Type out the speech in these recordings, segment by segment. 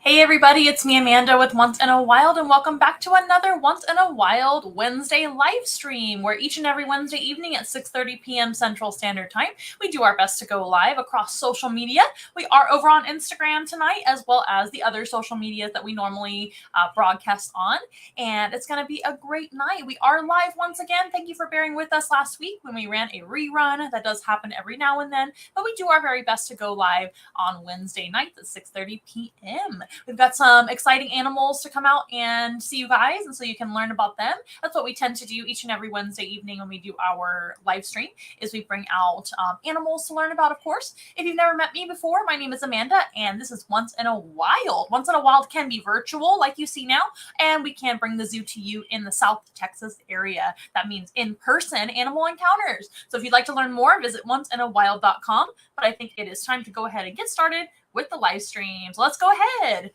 Hey everybody, it's me Amanda with Once in a Wild, and welcome back to another Once in a Wild Wednesday live stream, where each and every Wednesday evening at 6:30 p.m. Central Standard Time, we do our best to go live across social media. We are over on Instagram tonight, as well as the other social medias that we normally broadcast on, and it's going to be a great night. We are live once again. Thank you for bearing with us last week when we ran a rerun. That does happen every now and then, but we do our very best to go live on Wednesday nights at 6:30 p.m. We've got some exciting animals to come out and see you guys, and so you can learn about them. That's what we tend to do each and every Wednesday evening when we do our live stream, is we bring out animals to learn about, of course. If you've never met me before, my name is Amanda, and this is Once in a Wild. Once in a Wild can be virtual, like you see now, and we can bring the zoo to you in the South Texas area. That means in-person animal encounters. So if you'd like to learn more, visit onceinawild.com. But I think it is time to go ahead and get started with the live streams. Let's go ahead.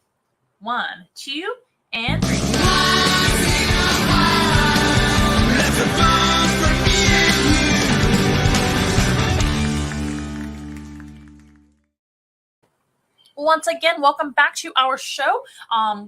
1, 2, and 3. Once again, welcome back to our show.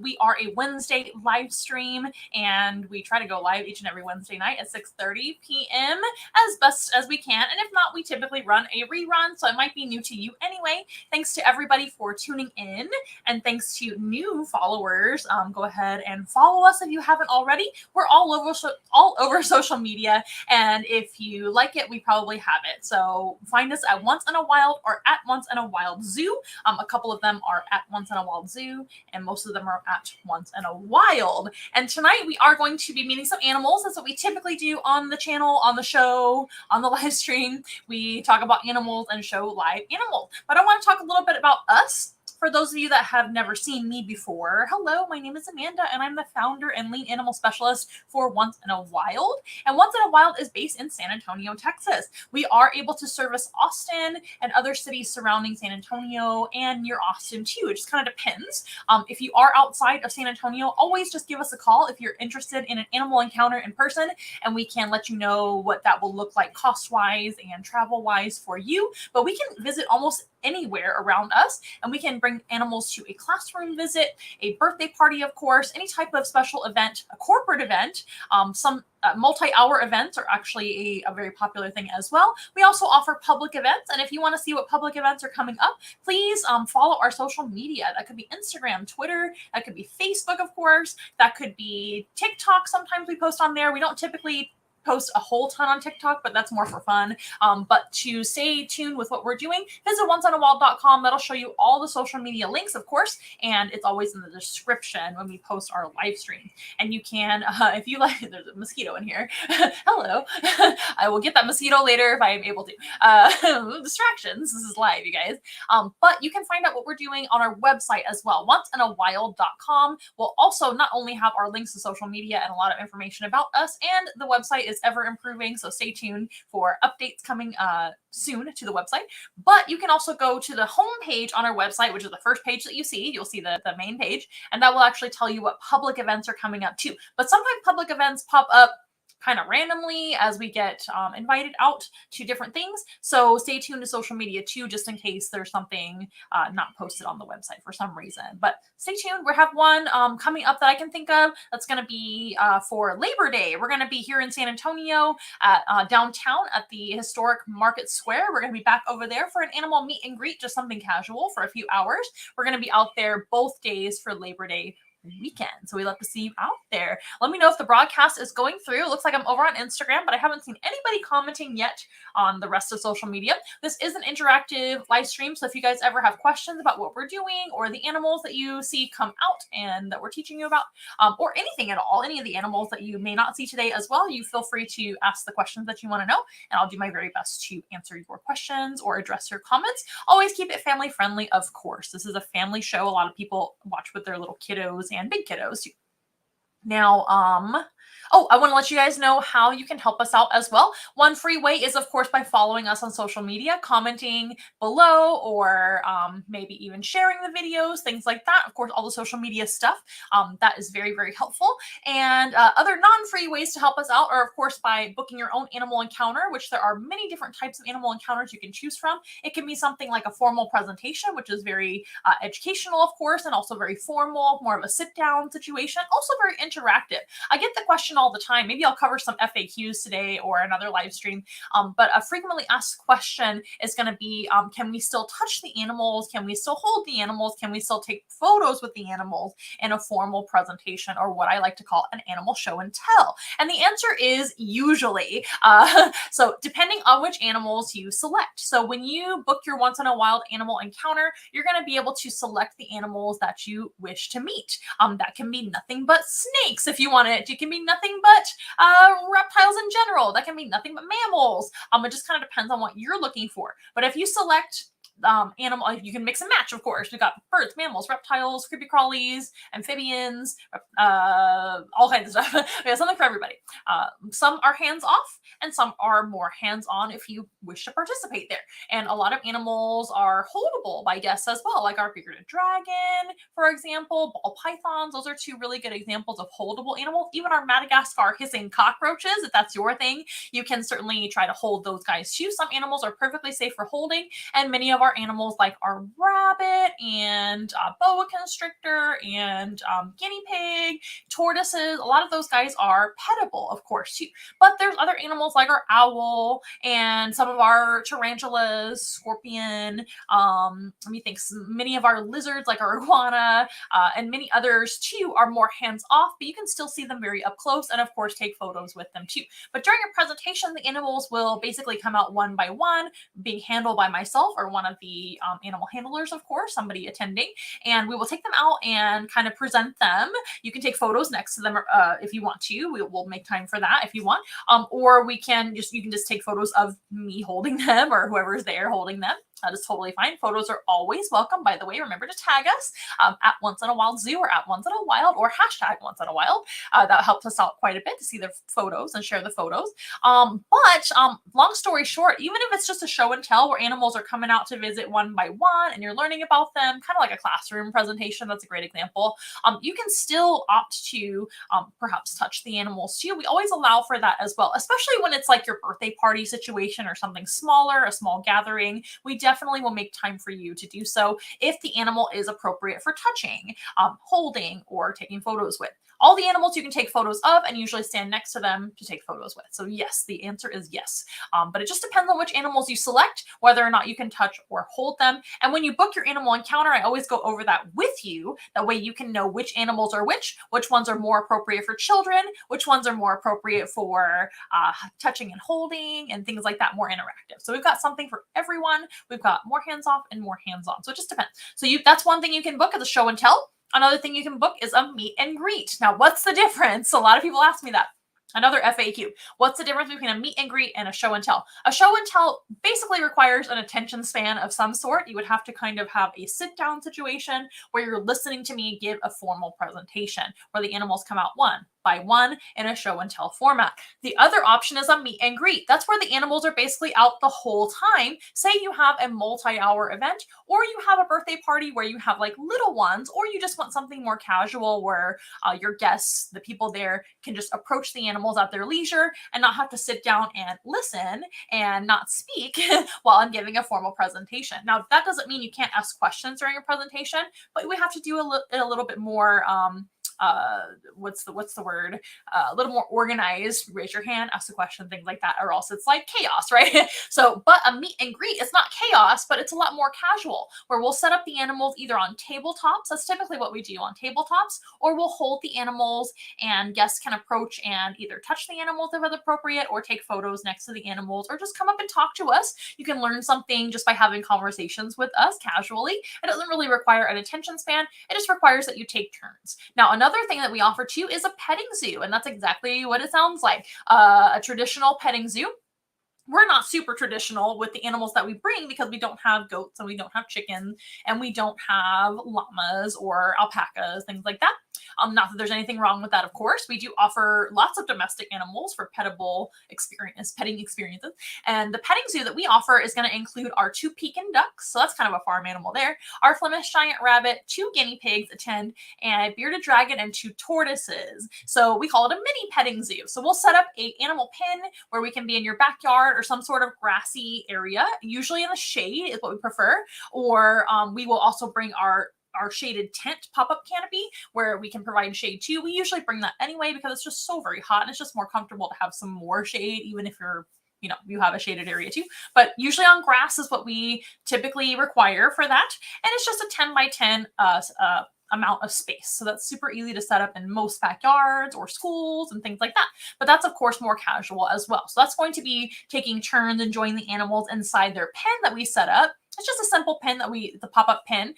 We are a Wednesday live stream, and we try to go live each and every Wednesday night at 6:30 p.m. as best as we can. And if not, we typically run a rerun, so it might be new to you anyway. Thanks to everybody for tuning in, and thanks to new followers. Go ahead and follow us if you haven't already. We're all over social media, and if you like it, we probably have it. So find us at Once in a Wild or at Once in a Wild Zoo. A couple of them are at Once in a Wild Zoo, and most of them are at Once in a Wild. And tonight we are going to be meeting some animals. That's what we typically do on the channel, on the show, on the live stream. We talk about animals and show live animals. But I want to talk a little bit about us. For those of you that have never seen me before, hello, my name is Amanda, and I'm the founder and lead animal specialist for Once in a Wild. And Once in a Wild is based in San Antonio, Texas. We are able to service Austin and other cities surrounding San Antonio and near Austin too. It just kind of depends. If you are outside of San Antonio, always just give us a call if you're interested in an animal encounter in person, and we can let you know what that will look like cost-wise and travel-wise for you. But we can visit almost anywhere around us, and we can bring animals to a classroom visit, a birthday party, of course, any type of special event, a corporate event. Some multi-hour events are actually a very popular thing as well. We also offer public events, and if you want to see what public events are coming up, please follow our social media. That could be Instagram, Twitter, that could be Facebook, of course, that could be TikTok. Sometimes we post on there. We don't typically post a whole ton on TikTok, but that's more for fun. But to stay tuned with what we're doing, visit onceinawild.com. That'll show you all the social media links, of course, and it's always in the description when we post our live stream. And you can, if you like, there's a mosquito in here. Hello. I will get that mosquito later if I am able to. Distractions. This is live, you guys. But you can find out what we're doing on our website as well, onceinawild.com. We'll also not only have our links to social media and a lot of information about us, and the website is ever improving, so stay tuned for updates coming soon to the website. But you can also go to the home page on our website, which is the first page that you see. You'll see the main page, and that will actually tell you what public events are coming up too. But sometimes public events pop up kind of randomly as we get invited out to different things. So stay tuned to social media too, just in case there's something not posted on the website for some reason. But stay tuned. We have one coming up that I can think of that's going to be for Labor Day. We're going to be here in San Antonio at downtown at the historic Market Square. We're going to be back over there for an animal meet and greet, just something casual for a few hours. We're going to be out there both days for Labor Day weekend. So we love to see you out there. Let me know if the broadcast is going through. It looks like I'm over on Instagram, but I haven't seen anybody commenting yet on the rest of social media. This is an interactive live stream, so if you guys ever have questions about what we're doing or the animals that you see come out and that we're teaching you about, or anything at all, any of the animals that you may not see today as well, you feel free to ask the questions that you want to know, and I'll do my very best to answer your questions or address your comments. Always keep it family friendly, of course. This is a family show. A lot of people watch with their little kiddos and big kiddos too. Now, Oh, I want to let you guys know how you can help us out as well. One free way is, of course, by following us on social media, commenting below, or maybe even sharing the videos, things like that. Of course, all the social media stuff. That is very, very helpful. And other non-free ways to help us out are, of course, by booking your own animal encounter, which there are many different types of animal encounters you can choose from. It can be something like a formal presentation, which is very educational, of course, and also very formal, more of a sit-down situation, also very interactive. I get the question all the time. Maybe I'll cover some FAQs today or another live stream. But a frequently asked question is going to be, can we still touch the animals? Can we still hold the animals? Can we still take photos with the animals in a formal presentation, or what I like to call an animal show and tell? And the answer is usually. So depending on which animals you select. So when you book your once in a wild animal encounter, you're going to be able to select the animals that you wish to meet. That can be nothing but snakes if you want it. It can be nothing but reptiles in general. That can be nothing but mammals. It just kind of depends on what you're looking for. But if you select animal, you can mix and match, of course. We've got birds, mammals, reptiles, creepy crawlies, amphibians, all kinds of stuff. We have something for everybody. Some are hands off and some are more hands on if you wish to participate there. And a lot of animals are holdable by guests as well, like our bearded dragon, for example, ball pythons. Those are two really good examples of holdable animals. Even our Madagascar hissing cockroaches, if that's your thing, you can certainly try to hold those guys too. Some animals are perfectly safe for holding, and many of our animals, like our rabbit and boa constrictor and guinea pig, tortoises, a lot of those guys are petable, of course, too. But there's other animals like our owl and some of our tarantulas, scorpion, let me think, many of our lizards like our iguana, and many others too are more hands off, but you can still see them very up close and of course take photos with them too. But during a presentation, the animals will basically come out one by one, being handled by myself or one of the animal handlers, of course, somebody attending, and we will take them out and kind of present them. You can take photos next to them if you want to. We'll make time for that if you want, or you can just take photos of me holding them or whoever's there holding them. That is totally fine. Photos are always welcome, by the way. Remember to tag us at Once in a Wild Zoo or at Once in a Wild or hashtag Once in a Wild. That helps us out quite a bit to see the photos and share the photos. But long story short, even if it's just a show and tell where animals are coming out to visit one by one and you're learning about them, kind of like a classroom presentation, that's a great example, you can still opt to perhaps touch the animals too. We always allow for that as well, especially when it's like your birthday party situation or something smaller, a small gathering. We definitely will make time for you to do so if the animal is appropriate for touching, holding, or taking photos with. All the animals you can take photos of and usually stand next to them to take photos with. So yes, the answer is yes. But it just depends on which animals you select, whether or not you can touch or hold them. And when you book your animal encounter, I always go over that with you. That way you can know which animals are which ones are more appropriate for children, which ones are more appropriate for touching and holding and things like that, more interactive. So we've got something for everyone. We've got more hands off and more hands on. So it just depends. So that's one thing you can book as a show and tell. Another thing you can book is a meet and greet. Now, what's the difference? A lot of people ask me that. Another FAQ. What's the difference between a meet and greet and a show and tell? A show and tell basically requires an attention span of some sort. You would have to kind of have a sit-down situation where you're listening to me give a formal presentation where the animals come out one by one in a show and tell format. The other option is a meet and greet. That's where the animals are basically out the whole time. Say you have a multi-hour event, or you have a birthday party where you have like little ones, or you just want something more casual where your guests, the people there, can just approach the animals at their leisure and not have to sit down and listen and not speak while I'm giving a formal presentation. Now, that doesn't mean you can't ask questions during a presentation, but we have to do a little bit more what's the word? A little more organized. Raise your hand, ask a question, things like that, or else it's like chaos, right? So, but a meet and greet, it's not chaos, but it's a lot more casual, where we'll set up the animals either on tabletops. That's typically what we do on tabletops, or we'll hold the animals and guests can approach and either touch the animals if it's appropriate, or take photos next to the animals, or just come up and talk to us. You can learn something just by having conversations with us casually. It doesn't really require an attention span. It just requires that you take turns. Now, another thing that we offer too is a petting zoo, and that's exactly what it sounds like. A traditional petting zoo. We're not super traditional with the animals that we bring because we don't have goats and we don't have chickens and we don't have llamas or alpacas, things like that. Not that there's anything wrong with that, of course. We do offer lots of domestic animals for petting experiences. And the petting zoo that we offer is going to include our 2 Pekin ducks. So that's kind of a farm animal there. Our Flemish giant rabbit, 2 guinea pigs attend, and a bearded dragon and 2 tortoises. So we call it a mini petting zoo. So we'll set up a animal pen where we can be in your backyard or some sort of grassy area, usually in the shade is what we prefer. Or we will also bring our shaded tent pop-up canopy where we can provide shade too. We usually bring that anyway because it's just so very hot and it's just more comfortable to have some more shade, even if you have a shaded area too. But usually on grass is what we typically require for that. And it's just a 10 by 10 amount of space. So that's super easy to set up in most backyards or schools and things like that. But that's of course more casual as well. So that's going to be taking turns enjoying the animals inside their pen that we set up. It's just a simple pen the pop-up pen,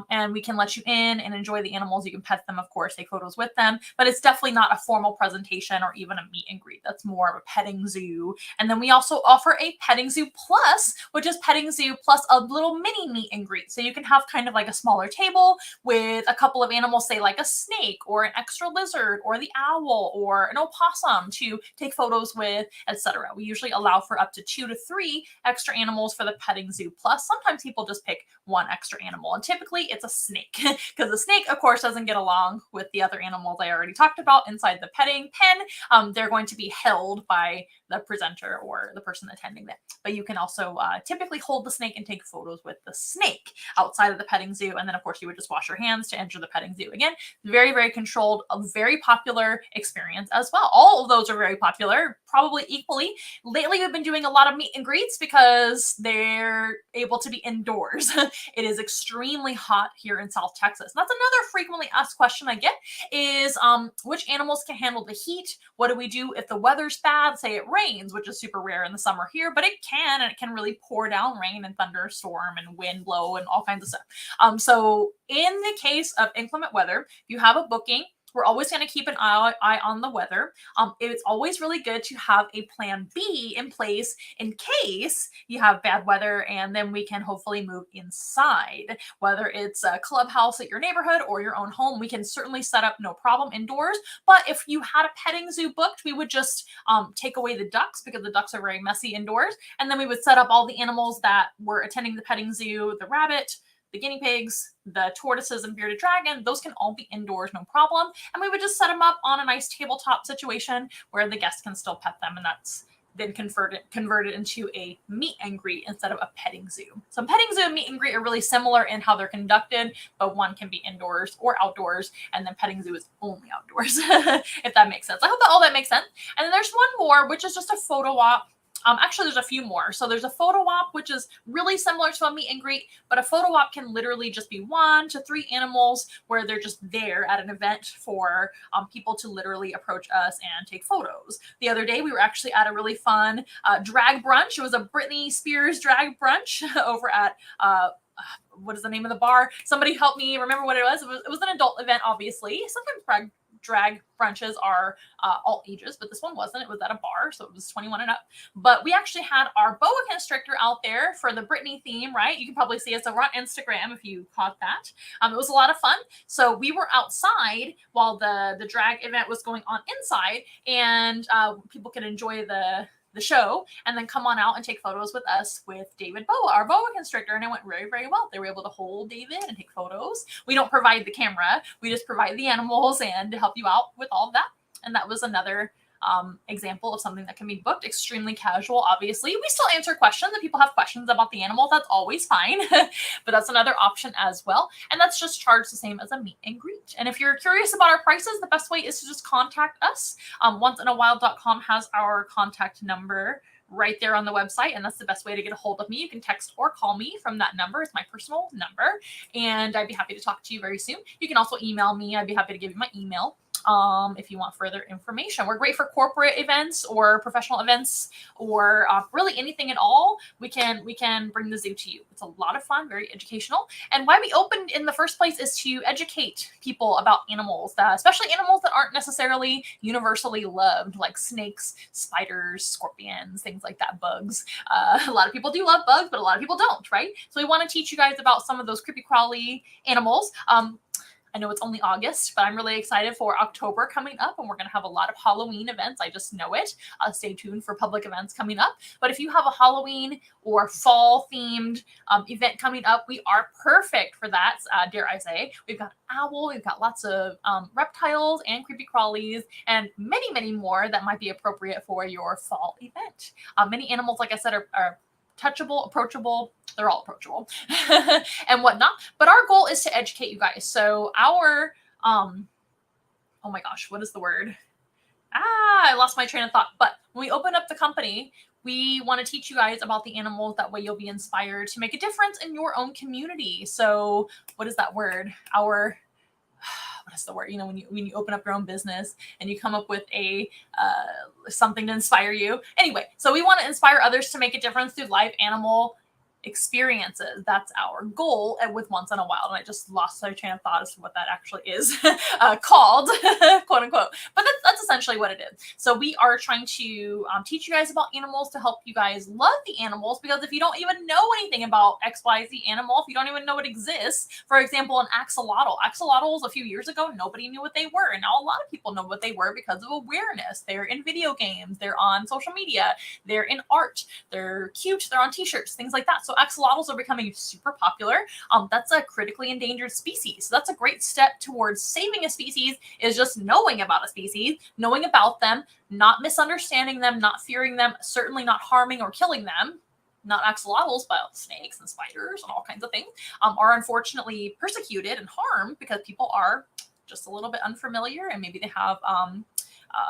and we can let you in and enjoy the animals. You can pet them, of course, take photos with them, but it's definitely not a formal presentation or even a meet and greet. That's more of a petting zoo. And then we also offer a petting zoo plus, which is petting zoo plus a little mini meet and greet. So you can have kind of like a smaller table with a couple of animals, say like a snake or an extra lizard or the owl or an opossum to take photos with, etc. We usually allow for up to 2 to 3 extra animals for the petting zoo plus. Sometimes people just pick 1 extra animal, and typically it's a snake because the snake, of course, doesn't get along with the other animals I already talked about inside the petting pen. They're going to be held by the presenter or the person attending them. But you can also typically hold the snake and take photos with the snake outside of the petting zoo. And then, of course, you would just wash your hands to enter the petting zoo. Again, very, very controlled, a very popular experience as well. All of those are very popular, probably equally. Lately, we've been doing a lot of meet and greets because they're able to be indoors. It is extremely hot here in South Texas. That's another frequently asked question I get is which animals can handle the heat? What do we do if the weather's bad? Say it rains, which is super rare in the summer here, but it can, and it can really pour down rain and thunderstorm and wind blow and all kinds of stuff. So in the case of inclement weather, if you have a booking, we're always going to keep an eye on the weather. It's always really good to have a plan B in place in case you have bad weather, and then we can hopefully move inside. Whether it's a clubhouse at your neighborhood or your own home, we can certainly set up no problem indoors. But if you had a petting zoo booked, we would just take away the ducks because the ducks are very messy indoors. And then we would set up all the animals that were attending the petting zoo, the rabbit, the guinea pigs, the tortoises and bearded dragon, those can all be indoors, no problem. And we would just set them up on a nice tabletop situation where the guests can still pet them, and that's then converted into a meet and greet instead of a petting zoo. So petting zoo and meet and greet are really similar in how they're conducted, but one can be indoors or outdoors, and then petting zoo is only outdoors, if that makes sense. I hope that all that makes sense. And then there's one more, which is just a photo op. Actually, there's a few more. So there's a photo op, which is really similar to a meet and greet, but a photo op can literally just be 1 to 3 animals where they're just there at an event for people to literally approach us and take photos. The other day, we were actually at a really fun drag brunch. It was a Britney Spears drag brunch over at what is the name of the bar? Somebody help me remember what it was. It was an adult event, obviously. Sometimes drag brunches are all ages, but this one wasn't. It was at a bar, so it was 21 and up. But we actually had our boa constrictor out there for the Britney theme, right? You can probably see us over on Instagram if you caught that. It was a lot of fun. So we were outside while the drag event was going on inside, and people could enjoy the show and then come on out and take photos with us with David Boa, our boa constrictor, and it went very, very well. They were able to hold David and take photos. We don't provide the camera. We just provide the animals and to help you out with all of that. And that was another example of something that can be booked. Extremely casual, obviously. We still answer questions if people have questions about the animal. That's always fine. But that's another option as well. And that's just charged the same as a meet and greet. And if you're curious about our prices, the best way is to just contact us. Onceinawild.com has our contact number right there on the website, and that's the best way to get a hold of me. You can text or call me from that number. It's my personal number, and I'd be happy to talk to you very soon. You can also email me. I'd be happy to give you my email if you want further information. We're great for corporate events or professional events or really anything at all. We can bring the zoo to you. It's a lot of fun, very educational. And why we opened in the first place is to educate people about animals, especially animals that aren't necessarily universally loved, like snakes, spiders, scorpions, things like that, bugs. A lot of people do love bugs, but a lot of people don't, right? So we want to teach you guys about some of those creepy crawly animals. I know it's only August, but I'm really excited for October coming up, and we're going to have a lot of Halloween events. I just know it. Stay tuned for public events coming up. But if you have a Halloween or fall themed event coming up, we are perfect for that, dare I say. We've got owl, we've got lots of reptiles and creepy crawlies, and many, many more that might be appropriate for your fall event. Many animals, like I said, are touchable, approachable. They're all approachable and whatnot. But our goal is to educate you guys. So our, oh my gosh, what is the word? I lost my train of thought. But when we open up the company, we want to teach you guys about the animals. That way you'll be inspired to make a difference in your own community. So what is that word? What is the word? You know, when you open up your own business and you come up with a something to inspire you. Anyway, so we want to inspire others to make a difference through live animal experiences. That's our goal with Once in a Wild. And I just lost my train of thought as to what that actually is called, quote unquote. But that's essentially what it is. So we are trying to teach you guys about animals to help you guys love the animals, because if you don't even know anything about XYZ animal, if you don't even know it exists, for example, an axolotl. Axolotls a few years ago, nobody knew what they were. And now a lot of people know what they were because of awareness. They're in video games, they're on social media, they're in art, they're cute, they're on t-shirts, things like that. So axolotls are becoming super popular. That's a critically endangered species. So that's a great step towards saving a species, is just knowing about a species, knowing about them, not misunderstanding them, not fearing them, certainly not harming or killing them. Not axolotls, but snakes and spiders and all kinds of things are unfortunately persecuted and harmed because people are just a little bit unfamiliar, and maybe they have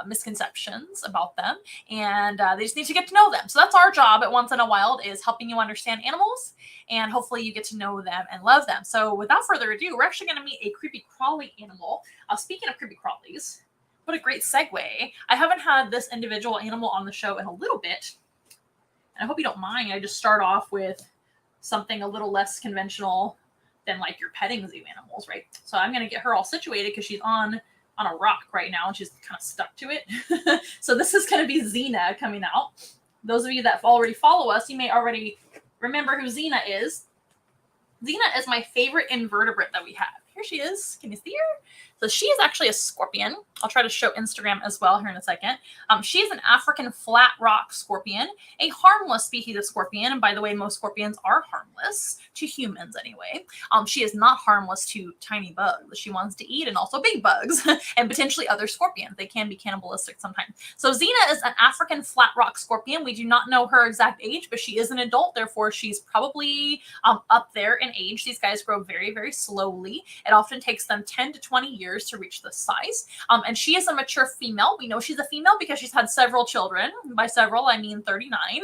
misconceptions about them, and they just need to get to know them. So that's our job at Once in a Wild, is helping you understand animals, and hopefully you get to know them and love them. So without further ado, we're actually going to meet a creepy crawly animal. Speaking of creepy crawlies, what a great segue. I haven't had this individual animal on the show in a little bit, and I hope you don't mind. I just start off with something a little less conventional than like your petting zoo animals, right? So I'm going to get her all situated because she's on a rock right now and she's kind of stuck to it. So this is going to be Xena coming out. Those of you that already follow us, you may already remember who Xena is. Xena is my favorite invertebrate that we have. Here she is. Can you see her? So she is actually a scorpion. I'll try to show Instagram as well here in a second. She is an African flat rock scorpion, a harmless species of scorpion. And by the way, most scorpions are harmless to humans anyway. She is not harmless to tiny bugs. She wants to eat, and also big bugs and potentially other scorpions. They can be cannibalistic sometimes. So Xena is an African flat rock scorpion. We do not know her exact age, but she is an adult. Therefore, she's probably up there in age. These guys grow very, very slowly. It often takes them 10 to 20 years to reach this size. And she is a mature female. We know she's a female because she's had several children. By several, I mean 39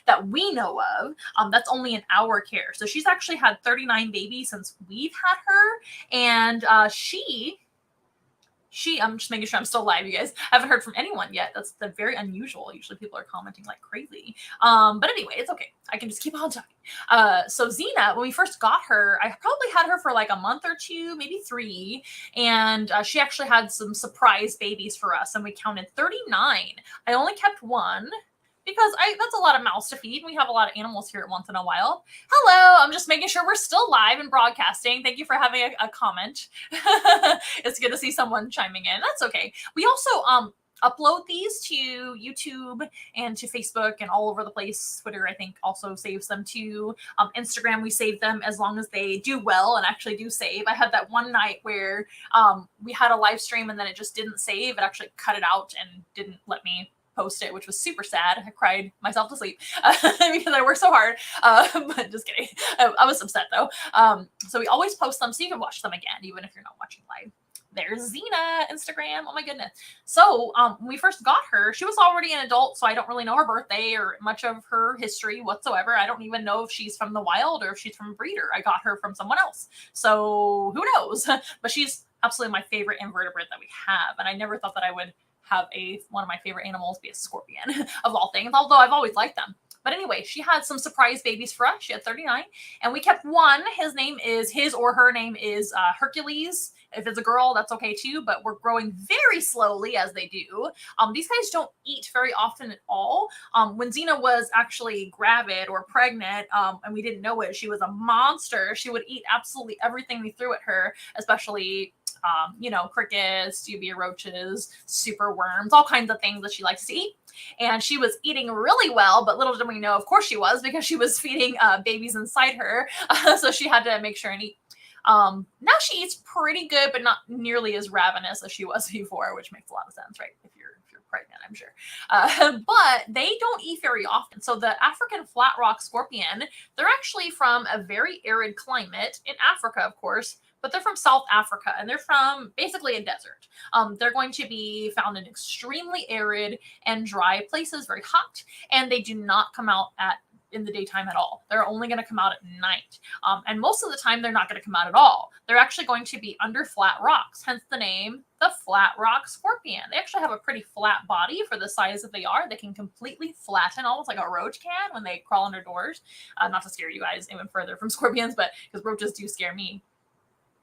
that we know of. That's only in our care. So she's actually had 39 babies since we've had her. And I'm just making sure I'm still live, you guys. I haven't heard from anyone yet. That's very unusual. Usually people are commenting like crazy. But anyway, it's okay. I can just keep on talking. So Xena, when we first got her, I probably had her for like a month or two, maybe 3. And she actually had some surprise babies for us. And we counted 39. I only kept 1. Because that's a lot of mouths to feed. We have a lot of animals here at Once in a Wild. Hello, I'm just making sure we're still live and broadcasting. Thank you for having a comment. It's good to see someone chiming in. That's okay. We also upload these to YouTube and to Facebook and all over the place. Twitter, I think, also saves them too. Instagram, we save them as long as they do well and actually do save. I had that one night where we had a live stream and then it just didn't save. It actually cut it out and didn't let me post it, which was super sad. I cried myself to sleep because I worked so hard. But just kidding. I was upset though. So we always post them so you can watch them again, even if you're not watching live. There's Xena, Instagram. Oh my goodness. So when we first got her, she was already an adult, so I don't really know her birthday or much of her history whatsoever. I don't even know if she's from the wild or if she's from a breeder. I got her from someone else. So who knows? But she's absolutely my favorite invertebrate that we have. And I never thought that I would have one of my favorite animals be a scorpion of all things, although I've always liked them. But anyway, she had some surprise babies for us. She had 39 and we kept 1. His or her name is Hercules. If it's a girl, that's okay too, but we're growing very slowly as they do. These guys don't eat very often at all. When Xena was actually gravid or pregnant, and we didn't know it, she was a monster. She would eat absolutely everything we threw at her, especially crickets, dubia roaches, super worms, all kinds of things that she likes to eat. And she was eating really well, but little did we know, of course she was, because she was feeding babies inside her. So she had to make sure and eat. Now she eats pretty good, but not nearly as ravenous as she was before, which makes a lot of sense, right? If you're pregnant, I'm sure. But they don't eat very often. So the African flat rock scorpion, they're actually from a very arid climate in Africa, of course, but they're from South Africa, and they're from basically a desert. They're going to be found in extremely arid and dry places, very hot, and they do not come out in the daytime at all. They're only going to come out at night. And most of the time, they're not going to come out at all. They're actually going to be under flat rocks, hence the name, the flat rock scorpion. They actually have a pretty flat body for the size that they are. They can completely flatten, almost like a roach can when they crawl under doors. Not to scare you guys even further from scorpions, but because roaches do scare me.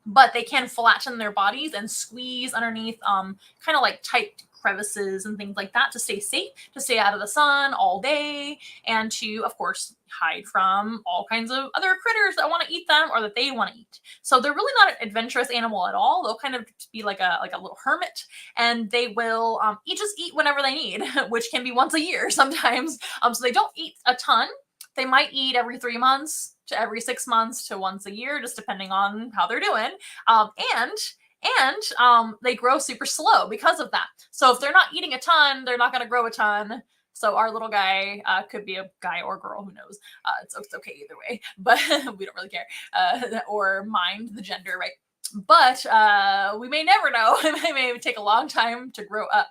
But they can flatten their bodies and squeeze underneath kind of like tight crevices and things like that to stay safe, to stay out of the sun all day, and to, of course, hide from all kinds of other critters that want to eat them or that they want to eat. So they're really not an adventurous animal at all. They'll kind of be like a little hermit, and they will just eat whenever they need, which can be once a year sometimes. So they don't eat a ton. They might eat every 3 months to every 6 months to once a year, just depending on how they're doing. And they grow super slow because of that. So if they're not eating a ton, they're not going to grow a ton. So our little guy could be a guy or girl, who knows? It's okay either way, but we don't really care or mind the gender, right? But we may never know. It may take a long time to grow up.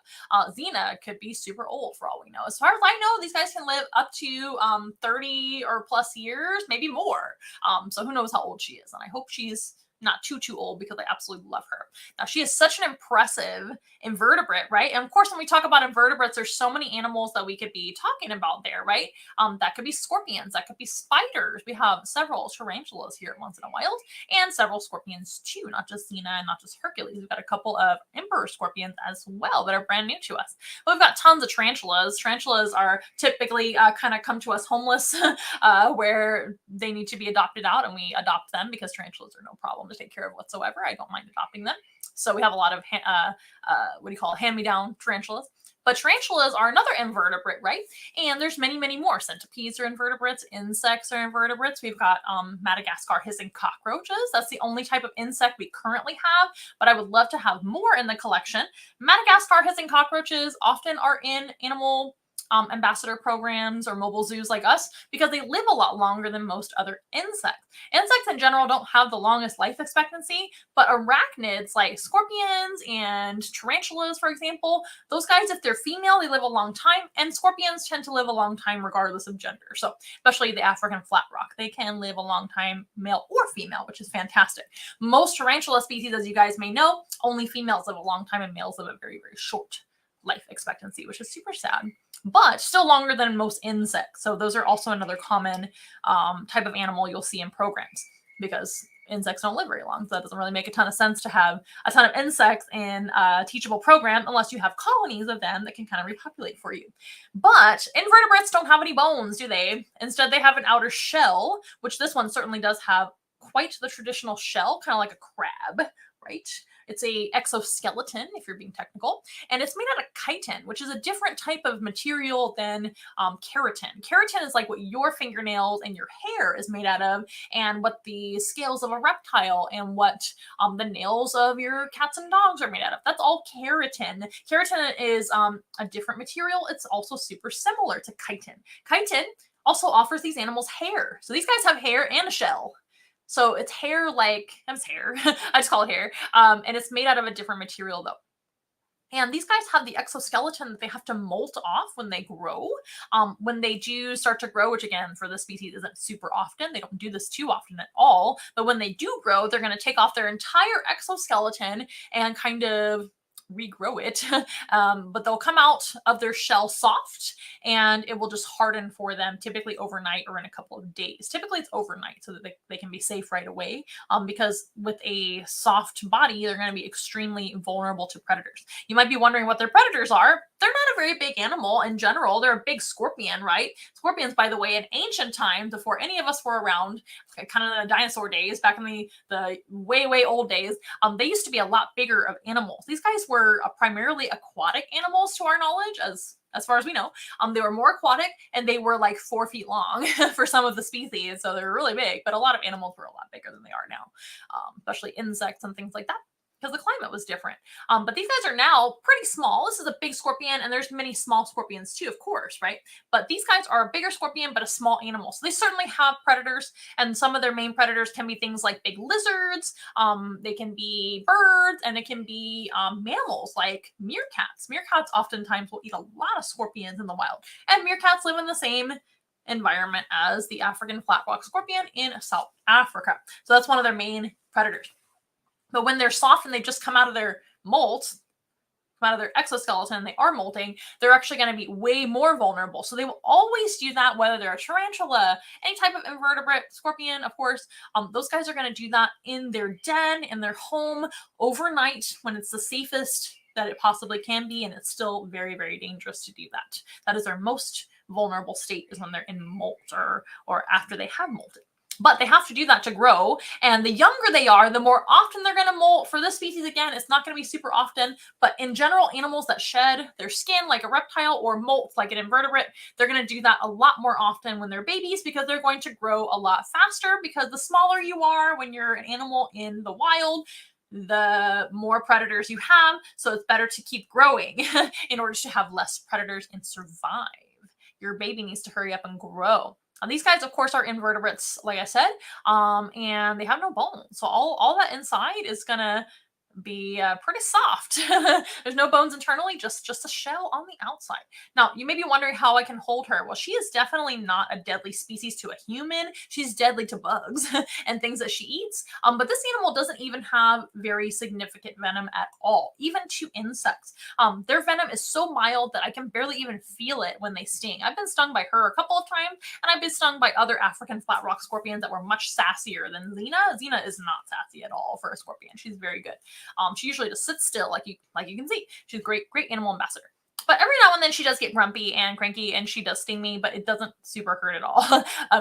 Xena could be super old for all we know. As far as I know, these guys can live up to 30 or plus years, maybe more. So who knows how old she is. And I hope she's not too old, because I absolutely love her. Now, she is such an impressive invertebrate, right? And of course, when we talk about invertebrates, there's so many animals that we could be talking about there, right? That could be scorpions, that could be spiders. We have several tarantulas here once in a while, and several scorpions too, not just Xena and not just Hercules. We've got a couple of emperor scorpions as well that are brand new to us. But we've got tons of tarantulas. Tarantulas are typically kind of come to us homeless, where they need to be adopted out, and we adopt them because tarantulas are no problem to take care of whatsoever. I don't mind adopting them. So we have a lot of hand-me-down tarantulas. But tarantulas are another invertebrate, right? And there's many more. Centipedes are invertebrates. Insects are invertebrates. We've got Madagascar hissing cockroaches. That's the only type of insect we currently have, but I would love to have more in the collection. Madagascar hissing cockroaches often are in animal ambassador programs or mobile zoos like us, because they live a lot longer than most other insects. Insects in general don't have the longest life expectancy, but arachnids like scorpions and tarantulas, for example, those guys, if they're female, they live a long time, and scorpions tend to live a long time regardless of gender. So especially the African flat rock, they can live a long time, male or female, which is fantastic. Most tarantula species, as you guys may know, only females live a long time and males live a very short life expectancy, which is super sad, but still longer than most insects. So those are also another common type of animal you'll see in programs, because insects don't live very long. So that doesn't really make a ton of sense to have a ton of insects in a teachable program unless you have colonies of them that can kind of repopulate for you. But invertebrates don't have any bones, do they? Instead, they have an outer shell, which this one certainly does have quite the traditional shell, kind of like a crab, right? It's a exoskeleton, if you're being technical, and it's made out of chitin, which is a different type of material than keratin. Keratin is like what your fingernails and your hair is made out of, and what the scales of a reptile and what the nails of your cats and dogs are made out of. That's all keratin. Keratin is a different material. It's also super similar to chitin. Chitin also offers these animals hair. So these guys have hair and a shell. So it's hair, it's hair. I just call it hair. And it's made out of a different material though. And these guys have the exoskeleton that they have to molt off when they grow. When they do start to grow, which again, for this species isn't super often. They don't do this too often at all. But when they do grow, they're going to take off their entire exoskeleton and kind of regrow it, but they'll come out of their shell soft, and it will just harden for them, typically overnight or in a couple of days. Typically it's overnight so that they can be safe right away, because with a soft body, they're going to be extremely vulnerable to predators. You might be wondering what their predators are. They're not a very big animal in general. They're a big scorpion, right? Scorpions, by the way, in ancient times, before any of us were around, kind of the dinosaur days, back in the way old days, they used to be a lot bigger of animals. These guys were primarily aquatic animals, to our knowledge, as far as we know. They were more aquatic, and they were like 4 feet long for some of the species, so they were really big. But a lot of animals were a lot bigger than they are now, especially insects and things like that, because the climate was different. But these guys are now pretty small. This is a big scorpion, and there's many small scorpions too, of course, right? But these guys are a bigger scorpion, but a small animal. So they certainly have predators, and some of their main predators can be things like big lizards, they can be birds, and it can be mammals like meerkats. Meerkats oftentimes will eat a lot of scorpions in the wild, and meerkats live in the same environment as the African flat-rock scorpion in South Africa. So that's one of their main predators. But when they're soft and they just come out of their molt, come out of their exoskeleton, and they are molting, they're actually going to be way more vulnerable. So they will always do that, whether they're a tarantula, any type of invertebrate, scorpion, of course. Those guys are going to do that in their den, in their home, overnight, when it's the safest that it possibly can be, and it's still very, very dangerous to do that. That is their most vulnerable state, is when they're in molt or after they have molted. But they have to do that to grow. And the younger they are, the more often they're going to molt. For this species, again, it's not going to be super often. But in general, animals that shed their skin like a reptile or molt like an invertebrate, they're going to do that a lot more often when they're babies, because they're going to grow a lot faster. Because the smaller you are when you're an animal in the wild, the more predators you have. So it's better to keep growing in order to have less predators and survive. Your baby needs to hurry up and grow. These guys, of course, are invertebrates, like I said, and they have no bones. So all that inside is going to be pretty soft. There's no bones internally, just a shell on the outside. Now, you may be wondering how I can hold her. Well, she is definitely not a deadly species to a human. She's deadly to bugs and things that she eats. But this animal doesn't even have very significant venom at all, even to insects. Their venom is so mild that I can barely even feel it when they sting. I've been stung by her a couple of times, and I've been stung by other African flat rock scorpions that were much sassier than Xena. Xena is not sassy at all for a scorpion. She's very good. She usually just sits still, like you can see. She's a great animal ambassador. But every now and then she does get grumpy and cranky, and she does sting me, but it doesn't super hurt at all.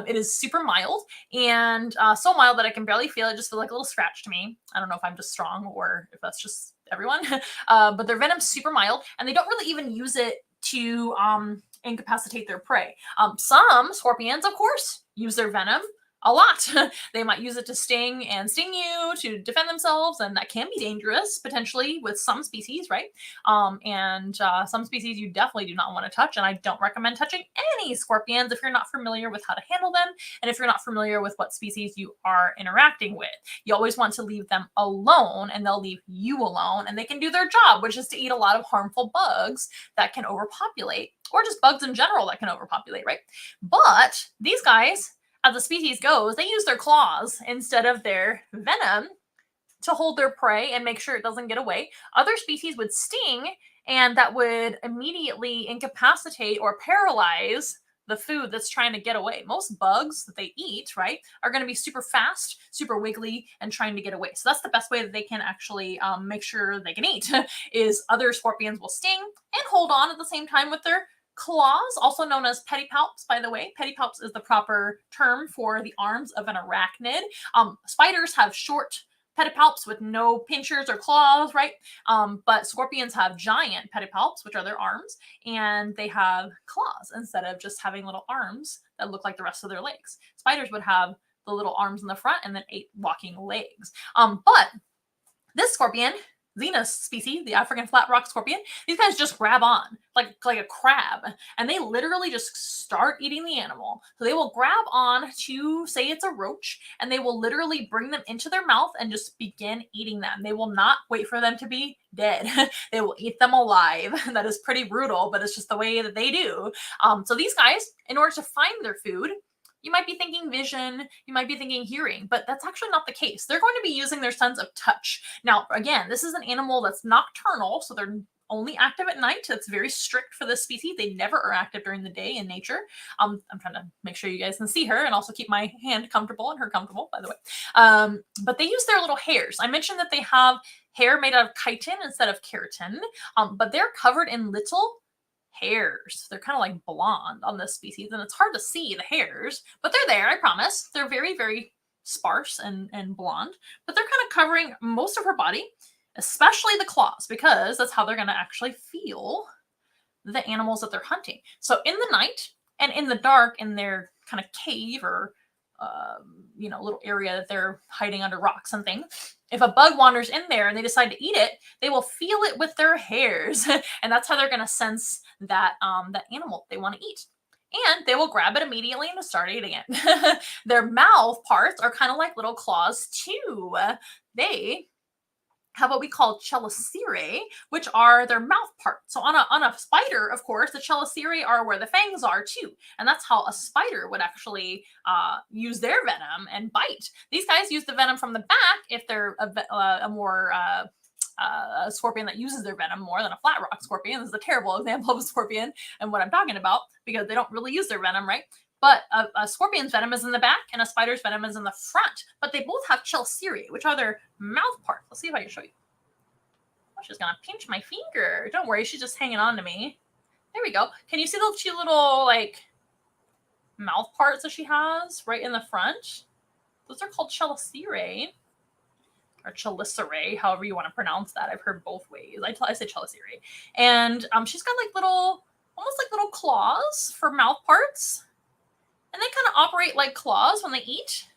It is super mild, and so mild that I can barely feel it. Just feels like a little scratch to me. I don't know if I'm just strong or if that's just everyone. But their venom's super mild, and they don't really even use it to incapacitate their prey. Some scorpions, of course, use their venom a lot. They might use it to sting you, to defend themselves, and that can be dangerous potentially with some species, right? And some species you definitely do not want to touch, and I don't recommend touching any scorpions if you're not familiar with how to handle them, and if you're not familiar with what species you are interacting with. You always want to leave them alone, and they'll leave you alone, and they can do their job, which is to eat a lot of harmful bugs that can overpopulate, or just bugs in general that can overpopulate, right? But these guys, as the species goes, they use their claws instead of their venom to hold their prey and make sure it doesn't get away. Other species would sting, and that would immediately incapacitate or paralyze the food that's trying to get away. Most bugs that they eat, right, are going to be super fast, super wiggly, and trying to get away. So that's the best way that they can actually make sure they can eat, is other scorpions will sting and hold on at the same time with their claws, also known as pedipalps, by the way. Pedipalps is the proper term for the arms of an arachnid. Spiders have short pedipalps with no pinchers or claws, right? But scorpions have giant pedipalps, which are their arms, and they have claws instead of just having little arms that look like the rest of their legs. Spiders would have the little arms in the front and then 8 walking legs. But this scorpion, Xena's species, the African flat rock scorpion, these guys just grab on like a crab, and they literally just start eating the animal. So they will grab on to, say it's a roach, and they will literally bring them into their mouth and just begin eating them. They will not wait for them to be dead. They will eat them alive. That is pretty brutal, but it's just the way that they do. So these guys, in order to find their food, you might be thinking vision, you might be thinking hearing, but that's actually not the case. They're going to be using their sense of touch. Now, again, this is an animal that's nocturnal, so they're only active at night. That's very strict for this species. They never are active during the day in nature. I'm trying to make sure you guys can see her and also keep my hand comfortable and her comfortable, by the way. But they use their little hairs. I mentioned that they have hair made out of chitin instead of keratin, but they're covered in little hairs. They're kind of like blonde on this species, and it's hard to see the hairs, but they're there, I promise. They're very, very sparse and blonde, but they're kind of covering most of her body, especially the claws, because that's how they're going to actually feel the animals that they're hunting. So in the night and in the dark, in their kind of cave or little area that they're hiding under rocks and things, if a bug wanders in there and they decide to eat it, they will feel it with their hairs, and that's how they're going to sense that that animal they want to eat. And they will grab it immediately and start eating it. Their mouth parts are kind of like little claws too. They have what we call chelicerae, which are their mouth parts. So on a spider, of course, the chelicerae are where the fangs are too, and that's how a spider would actually use their venom and bite. These guys use the venom from the back if they're a more a scorpion that uses their venom more than a flat rock scorpion. This is a terrible example of a scorpion and what I'm talking about, because they don't really use their venom, right? But a scorpion's venom is in the back and a spider's venom is in the front. But they both have chelicerae, which are their mouth parts. Let's see if I can show you. Oh, she's going to pinch my finger. Don't worry, she's just hanging on to me. There we go. Can you see those two little, mouth parts that she has right in the front? Those are called chelicerae. Or chelicerae, however you want to pronounce that. I've heard both ways. I say chelicerae. And she's got almost like little claws for mouth parts. And they kind of operate like claws when they eat.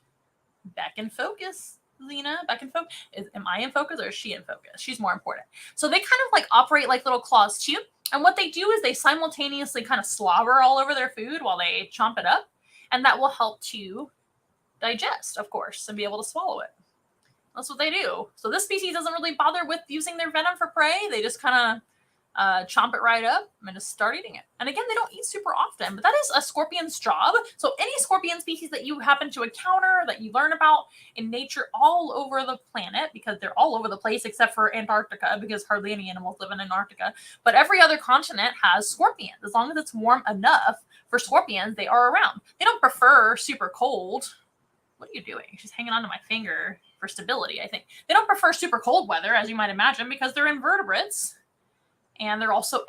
Back in focus, Zena. Back in focus. Am I in focus or is she in focus? She's more important. So they kind of operate like little claws too. And what they do is they simultaneously kind of slobber all over their food while they chomp it up. And that will help to digest, of course, and be able to swallow it. That's what they do. So this species doesn't really bother with using their venom for prey. They just kind of chomp it right up and just start eating it. And again, they don't eat super often, but that is a scorpion's job. So any scorpion species that you happen to encounter, that you learn about in nature all over the planet, because they're all over the place except for Antarctica, because hardly any animals live in Antarctica, but every other continent has scorpions. As long as it's warm enough for scorpions, they are around. They don't prefer super cold. What are you doing? She's hanging onto my finger for stability, I think. They don't prefer super cold weather, as you might imagine, because they're invertebrates. And they're also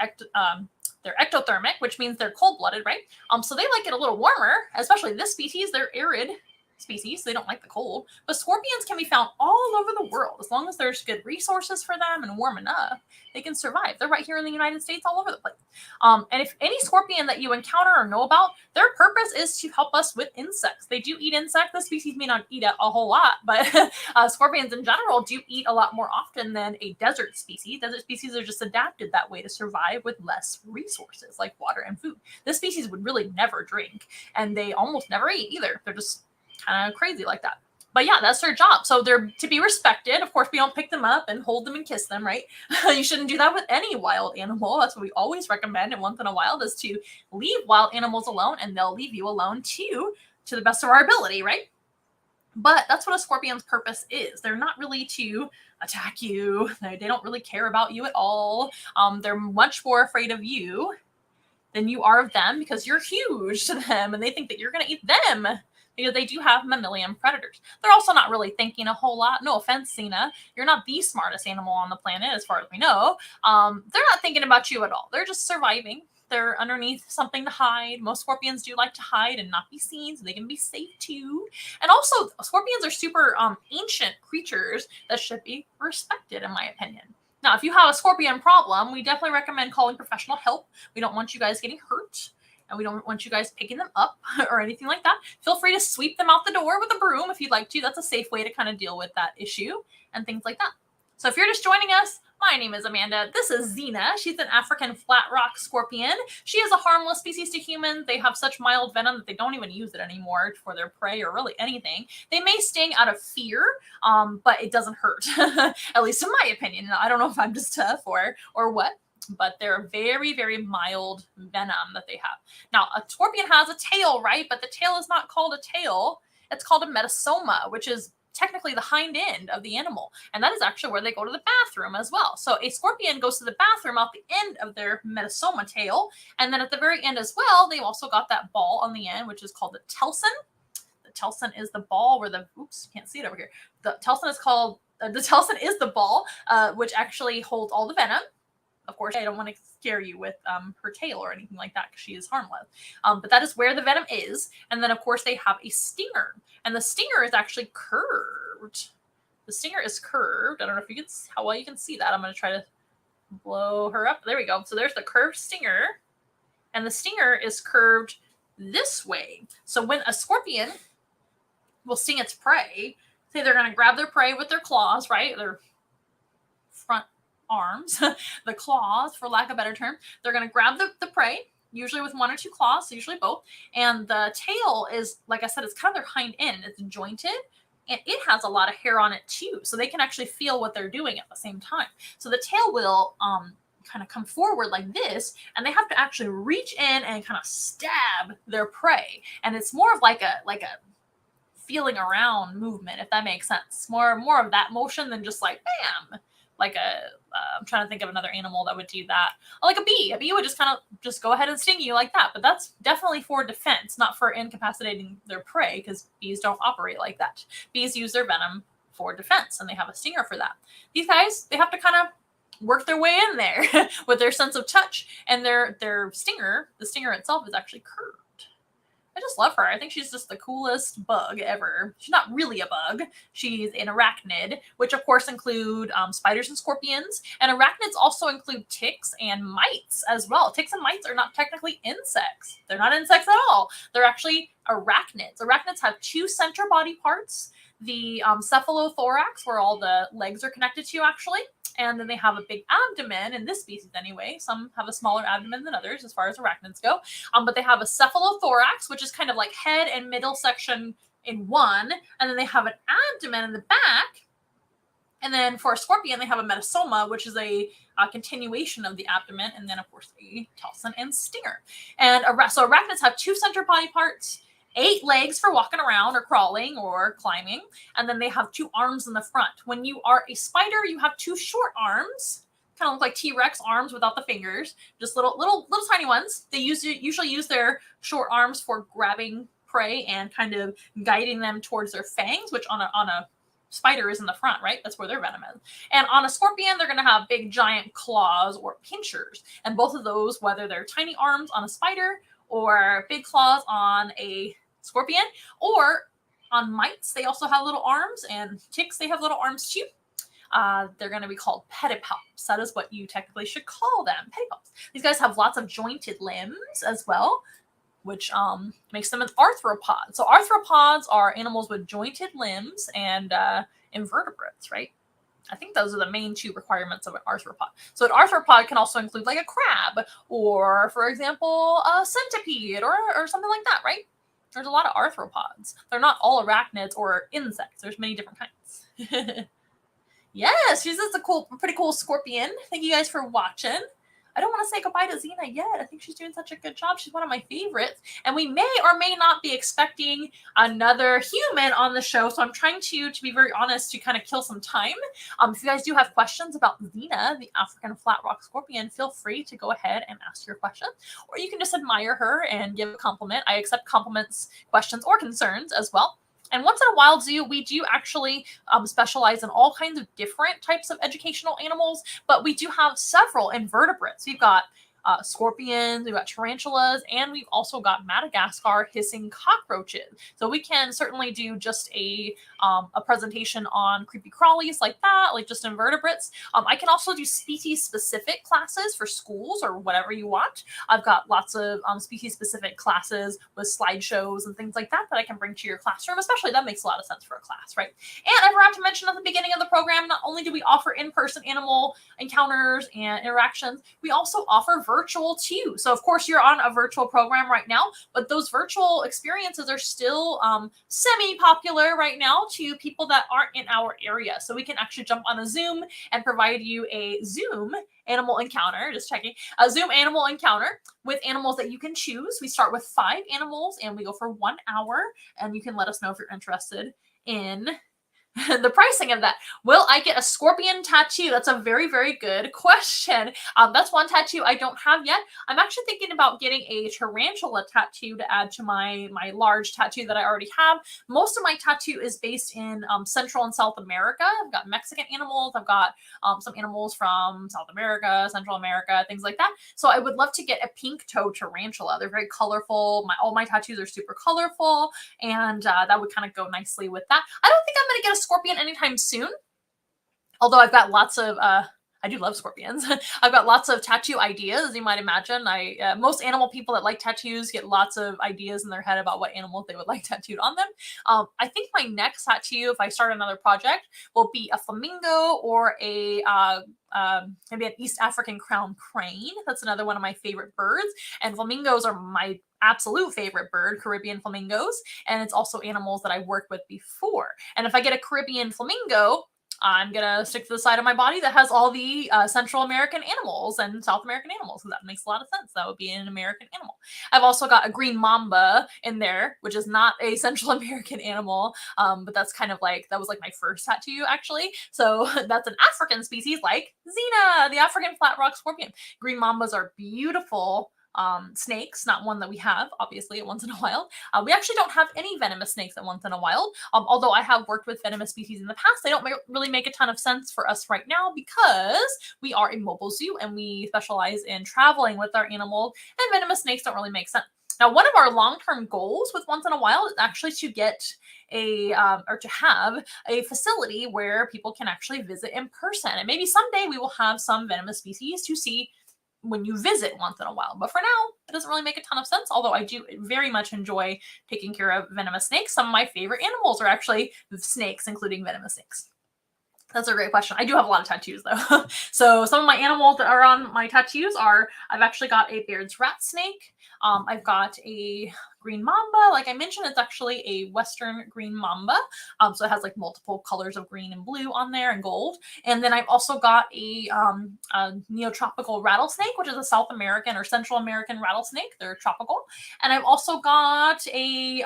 they're ectothermic, which means they're cold-blooded, right? So they like it a little warmer, especially this species. They're arid species. They don't like the cold. But scorpions can be found all over the world. As long as there's good resources for them and warm enough, they can survive. They're right here in the United States, all over the place. And if any scorpion that you encounter or know about, their purpose is to help us with insects. They do eat insects. The species may not eat a whole lot, but scorpions in general do eat a lot more often than a desert species. Desert species are just adapted that way to survive with less resources like water and food. This species would really never drink, and they almost never eat either. They're just kind of crazy like that. But yeah, that's their job. So they're to be respected. Of course, we don't pick them up and hold them and kiss them, right? You shouldn't do that with any wild animal. That's what we always recommend. And once in a while is to leave wild animals alone, and they'll leave you alone too, to the best of our ability, right? But that's what a scorpion's purpose is. They're not really to attack you. They don't really care about you at all. They're much more afraid of you than you are of them, because you're huge to them and they think that you're going to eat them, because they do have mammalian predators. They're also not really thinking a whole lot. No offense, Cena. You're not the smartest animal on the planet, as far as we know. They're not thinking about you at all. They're just surviving. They're underneath something to hide. Most scorpions do like to hide and not be seen, so they can be safe too. And also, scorpions are super ancient creatures that should be respected, in my opinion. Now, if you have a scorpion problem, we definitely recommend calling professional help. We don't want you guys getting hurt, and we don't want you guys picking them up or anything like that. Feel free to sweep them out the door with a broom if you'd like to. That's a safe way to kind of deal with that issue and things like that. So if you're just joining us, my name is Amanda. This is Zena. She's an African flat rock scorpion. She is a harmless species to humans. They have such mild venom that they don't even use it anymore for their prey or really anything. They may sting out of fear, but it doesn't hurt, at least in my opinion. I don't know if I'm just tough or what, but they're very, very mild venom that they have. Now, a scorpion has a tail, right? But the tail is not called a tail. It's called a metasoma, which is technically the hind end of the animal. And that is actually where they go to the bathroom as well. So a scorpion goes to the bathroom out the end of their metasoma tail. And then at the very end as well, they've also got that ball on the end, which is called the telson. The telson is the ball where the, oops, can't see it over here. The telson is called, the telson is the ball, which actually holds all the venom. Of course, I don't want to scare you with her tail or anything like that because she is harmless. But that is where the venom is. And then, of course, they have a stinger. And the stinger is actually curved. The stinger is curved. I don't know if you can how well you can see that. I'm going to try to blow her up. There we go. So there's the curved stinger. And the stinger is curved this way. So when a scorpion will sting its prey, say they're going to grab their prey with their claws, right? Their front arms, the claws, for lack of a better term. They're going to grab the prey, usually with one or two claws, so usually both. And the tail is, like I said, it's kind of their hind end. It's jointed, and it has a lot of hair on it too. So they can actually feel what they're doing at the same time. So the tail will kind of come forward like this, and they have to actually reach in and kind of stab their prey. And it's more of like a feeling around movement, if that makes sense. More of that motion than just like bam. Like I'm trying to think of another animal that would do that. Like a bee. A bee would just kind of just go ahead and sting you like that. But that's definitely for defense, not for incapacitating their prey, because bees don't operate like that. Bees use their venom for defense, and they have a stinger for that. These guys, they have to kind of work their way in there with their sense of touch, and their stinger, the stinger itself, is actually curved. I just love her. I think she's just the coolest bug ever. She's not really a bug. She's an arachnid, which of course include spiders and scorpions. And arachnids also include ticks and mites as well. Ticks and mites are not technically insects. They're not insects at all. They're actually arachnids. Arachnids have two center body parts. The cephalothorax, where all the legs are connected to, actually. And then they have a big abdomen, in this species anyway. Some have a smaller abdomen than others as far as arachnids go. But they have a cephalothorax, which is kind of like head and middle section in one. And then they have an abdomen in the back. And then for a scorpion, they have a metasoma, which is a continuation of the abdomen. And then, of course, a talon and stinger. And so arachnids have two center body parts, 8 legs for walking around or crawling or climbing, and then they have 2 arms in the front. When you are a spider, you have 2 short arms, kind of look like T-Rex arms without the fingers, just little tiny ones. They usually use their short arms for grabbing prey and kind of guiding them towards their fangs, which on a spider is in the front, right? That's where their venom is. And on a scorpion, they're going to have big giant claws or pinchers, and both of those, whether they're tiny arms on a spider or big claws on a scorpion, or on mites, they also have little arms, and ticks, they have little arms too. They're going to be called pedipalps. That is what you technically should call them, pedipalps. These guys have lots of jointed limbs as well, which makes them an arthropod. So arthropods are animals with jointed limbs and invertebrates, right? I think those are the main 2 requirements of an arthropod. So an arthropod can also include like a crab, or, for example, a centipede, or something like that, right? There's a lot of arthropods. They're not all arachnids or insects. There's many different kinds. Yes, she's just a pretty cool scorpion. Thank you guys for watching. I don't want to say goodbye to Xena yet. I think she's doing such a good job. She's one of my favorites. And we may or may not be expecting another human on the show. So I'm trying to be very honest, to kind of kill some time. If you guys do have questions about Xena, the African flat rock scorpion, feel free to go ahead and ask your questions. Or you can just admire her and give a compliment. I accept compliments, questions, or concerns as well. And once in a while, we do actually specialize in all kinds of different types of educational animals, but we do have several invertebrates. We've got scorpions, we've got tarantulas, and we've also got Madagascar hissing cockroaches. So we can certainly do just a presentation on creepy crawlies like that, like just invertebrates. I can also do species-specific classes for schools or whatever you want. I've got lots of species-specific classes with slideshows and things like that I can bring to your classroom, especially that makes a lot of sense for a class, right? And I forgot to mention at the beginning of the program, not only do we offer in-person animal encounters and interactions, we also offer virtual too. So of course you're on a virtual program right now, but those virtual experiences are still semi-popular right now to people that aren't in our area. So we can actually jump on a Zoom and provide you a Zoom animal encounter, just checking, a Zoom animal encounter with animals that you can choose. We start with 5 animals and we go for 1 hour, and you can let us know if you're interested in The pricing of that. Will I get a scorpion tattoo? That's a very, very good question. That's one tattoo I don't have yet. I'm actually thinking about getting a tarantula tattoo to add to my large tattoo that I already have. Most of my tattoo is based in Central and South America. I've got Mexican animals. I've got some animals from South America, Central America, things like that. So I would love to get a pink toe tarantula. They're very colorful. All my tattoos are super colorful, and that would kind of go nicely with that. I don't think I'm going to get a scorpion anytime soon, although I've got lots of I do love scorpions. I've got lots of tattoo ideas, as you might imagine. Most animal people that like tattoos get lots of ideas in their head about what animals they would like tattooed on them. I think my next tattoo, if I start another project, will be a flamingo or a maybe an East African crown crane. That's another one of my favorite birds. And flamingos are my absolute favorite bird, Caribbean flamingos. And it's also animals that I worked with before. And if I get a Caribbean flamingo, I'm going to stick to the side of my body that has all the Central American animals and South American animals, because that makes a lot of sense. That would be an American animal. I've also got a green mamba in there, which is not a Central American animal, but that's kind of like, that was like my first tattoo, actually. So that's an African species like Xena, the African flat rock scorpion. Green mambas are beautiful snakes, not one that we have, obviously, once in a while. We actually don't have any venomous snakes at once in a while, although I have worked with venomous species in the past. They don't really make a ton of sense for us right now because we are a mobile zoo and we specialize in traveling with our animals, and venomous snakes don't really make sense. Now, one of our long-term goals with Once in a While is actually to get or to have a facility where people can actually visit in person. And maybe someday we will have some venomous species to see when you visit once in a while. But for now, it doesn't really make a ton of sense, although I do very much enjoy taking care of venomous snakes. Some of my favorite animals are actually snakes, including venomous snakes. That's a great question. I do have a lot of tattoos, though. So some of my animals that are on my tattoos are, I've actually got a Baird's rat snake. I've got a green mamba. Like I mentioned, it's actually a Western green mamba. So it has like multiple colors of green and blue on there and gold. And then I've also got a neotropical rattlesnake, which is a South American or Central American rattlesnake. They're tropical. And I've also got a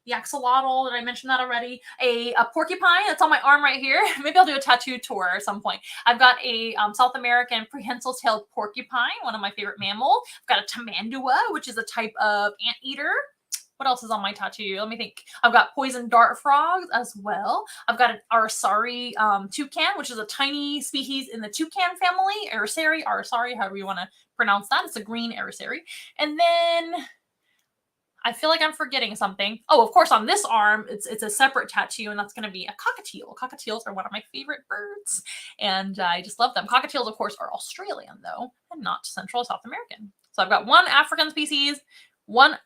the axolotl, did I mention that already? A porcupine, that's on my arm right here. Maybe I'll do a tattoo tour at some point. I've got a South American prehensile-tailed porcupine, one of my favorite mammals. I've got a tamandua, which is a type of anteater. What else is on my tattoo? Let me think. I've got poison dart frogs as well. I've got an arsari toucan, which is a tiny species in the toucan family. Arsari, however you want to pronounce that. It's a green arsari. And then I feel like I'm forgetting something. Oh, of course, on this arm, it's a separate tattoo, and that's going to be a cockatiel. Cockatiels are one of my favorite birds, and I just love them. Cockatiels, of course, are Australian, though, and not Central or South American. So I've got one African species, one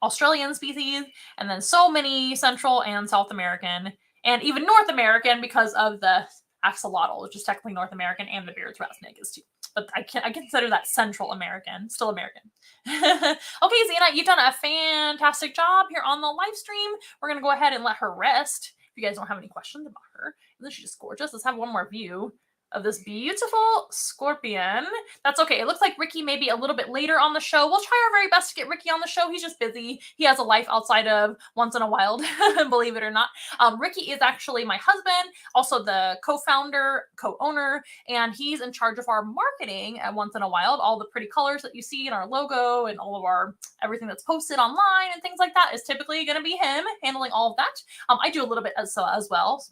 Australian species, and then so many Central and South American, and even North American because of the axolotl, which is technically North American, and the Baird's rat snake is too. But I consider that Central American, still American. Okay, Xena, you've done a fantastic job here on the live stream. We're going to go ahead and let her rest. If you guys don't have any questions about her. Isn't she just gorgeous? Let's have one more view of this beautiful scorpion. That's okay. It looks like Ricky may be a little bit later on the show. We'll try our very best to get Ricky on the show. He's just busy. He has a life outside of Once in a While, believe it or not. Ricky is actually my husband, also the co-founder, co-owner, and he's in charge of our marketing at Once in a While. All the pretty colors that you see in our logo and all of our everything that's posted online and things like that is typically going to be him handling all of that. I do a little bit as well,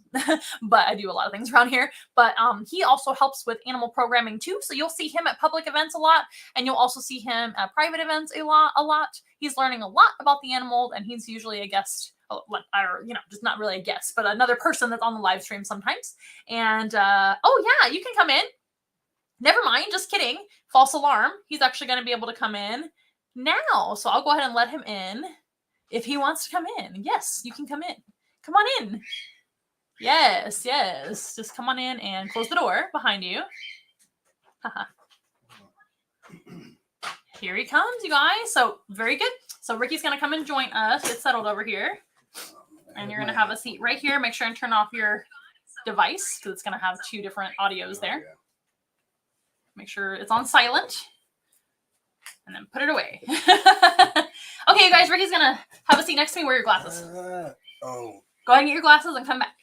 but I do a lot of things around here. But he also helps with animal programming too. So you'll see him at public events a lot, and you'll also see him at private events a lot. He's learning a lot about the animals, and he's usually a guest, or just not really a guest, but another person that's on the live stream sometimes. And oh yeah, you can come in. Never mind, just kidding. False alarm. He's actually going to be able to come in now. So I'll go ahead and let him in if he wants to come in. Yes, you can come in. Come on in. Yes. Just come on in and close the door behind you. Here he comes, you guys. So very good. So Ricky's going to come and join us. Get settled over here. And you're going to have a seat right here. Make sure and turn off your device because it's going to have two different audios there. Make sure it's on silent. And then put it away. Okay, you guys, Ricky's going to have a seat next to me. Wear your glasses. Go ahead and get your glasses and come back.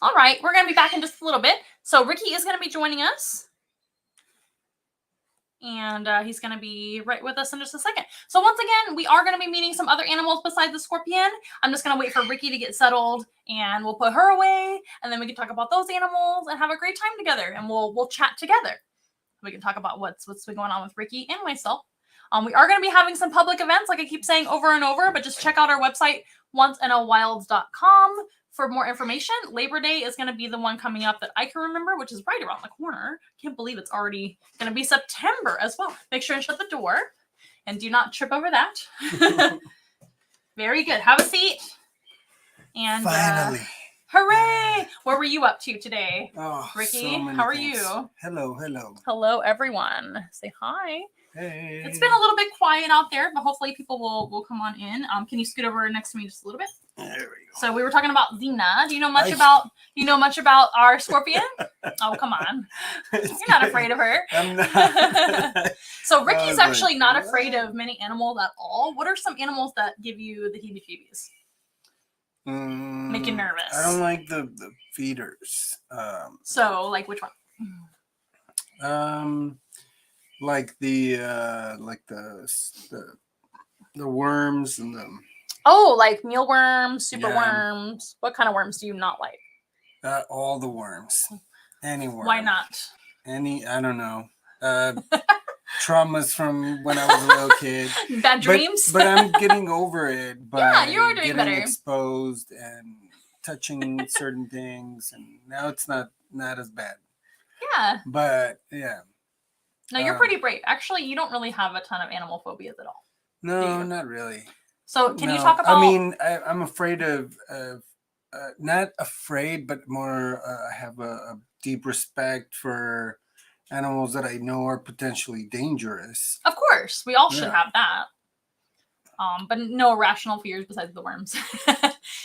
All right, we're going to be back in just a little bit. So Ricky is going to be joining us. And he's going to be right with us in just a second. So once again, we are going to be meeting some other animals besides the scorpion. I'm just going to wait for Ricky to get settled, and we'll put her away, and then we can talk about those animals and have a great time together, and we'll chat together. We can talk about what's been going on with Ricky and myself. We are going to be having some public events, like I keep saying over and over, but just check out our website, onceinaWilds.com, for more information. Labor Day is going to be the one coming up that I can remember, which is right around the corner. Can't believe it's already going to be September as well. Make sure and shut the door and do not trip over that. Very good. Have a seat. And finally. Hooray! What were you up to today, Oh, Ricky? so many How are things. you? Hello. Hello, everyone. Say hi. Hey. It's been a little bit quiet out there, but hopefully people will come on in. Can you scoot over next to me just a little bit? There we go. So we were talking about Xena. Do you know much about our scorpion? Oh, come on. You're not afraid of her. I'm not. So Ricky's actually not afraid of many animals at all. What are some animals that give you the heebie-jeebies? Make you nervous. I don't like the feeders. So, like which one? Like the worms and the. Oh, like mealworms, superworms. What kind of worms do you not like? All the worms. Any worm. Why not? I don't know. Traumas from when I was a little kid. Bad dreams? But I'm getting over it by you are doing getting better. exposed and touching certain things, and now it's not as bad. Yeah. But yeah. No, you're pretty brave. Actually, you don't really have a ton of animal phobias at all. No, not really. So can you talk about... I mean, I'm afraid of not afraid, but more I have a deep respect for animals that I know are potentially dangerous. Of course, we all should have that. But no irrational fears besides the worms.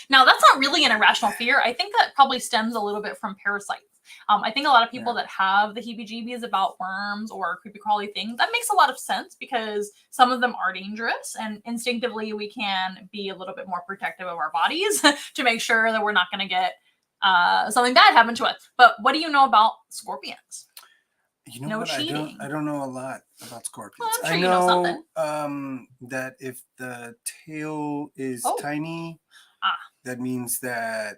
Now, that's not really an irrational fear. I think that probably stems a little bit from parasites. I think a lot of people that have the heebie-jeebies about worms or creepy crawly things, that makes a lot of sense because some of them are dangerous, and instinctively we can be a little bit more protective of our bodies to make sure that we're not going to get something bad happen to us. But what do you know about scorpions? You know what? cheating. I don't know a lot about scorpions. Well, I'm sure I you know something. That if the tail is tiny, that means that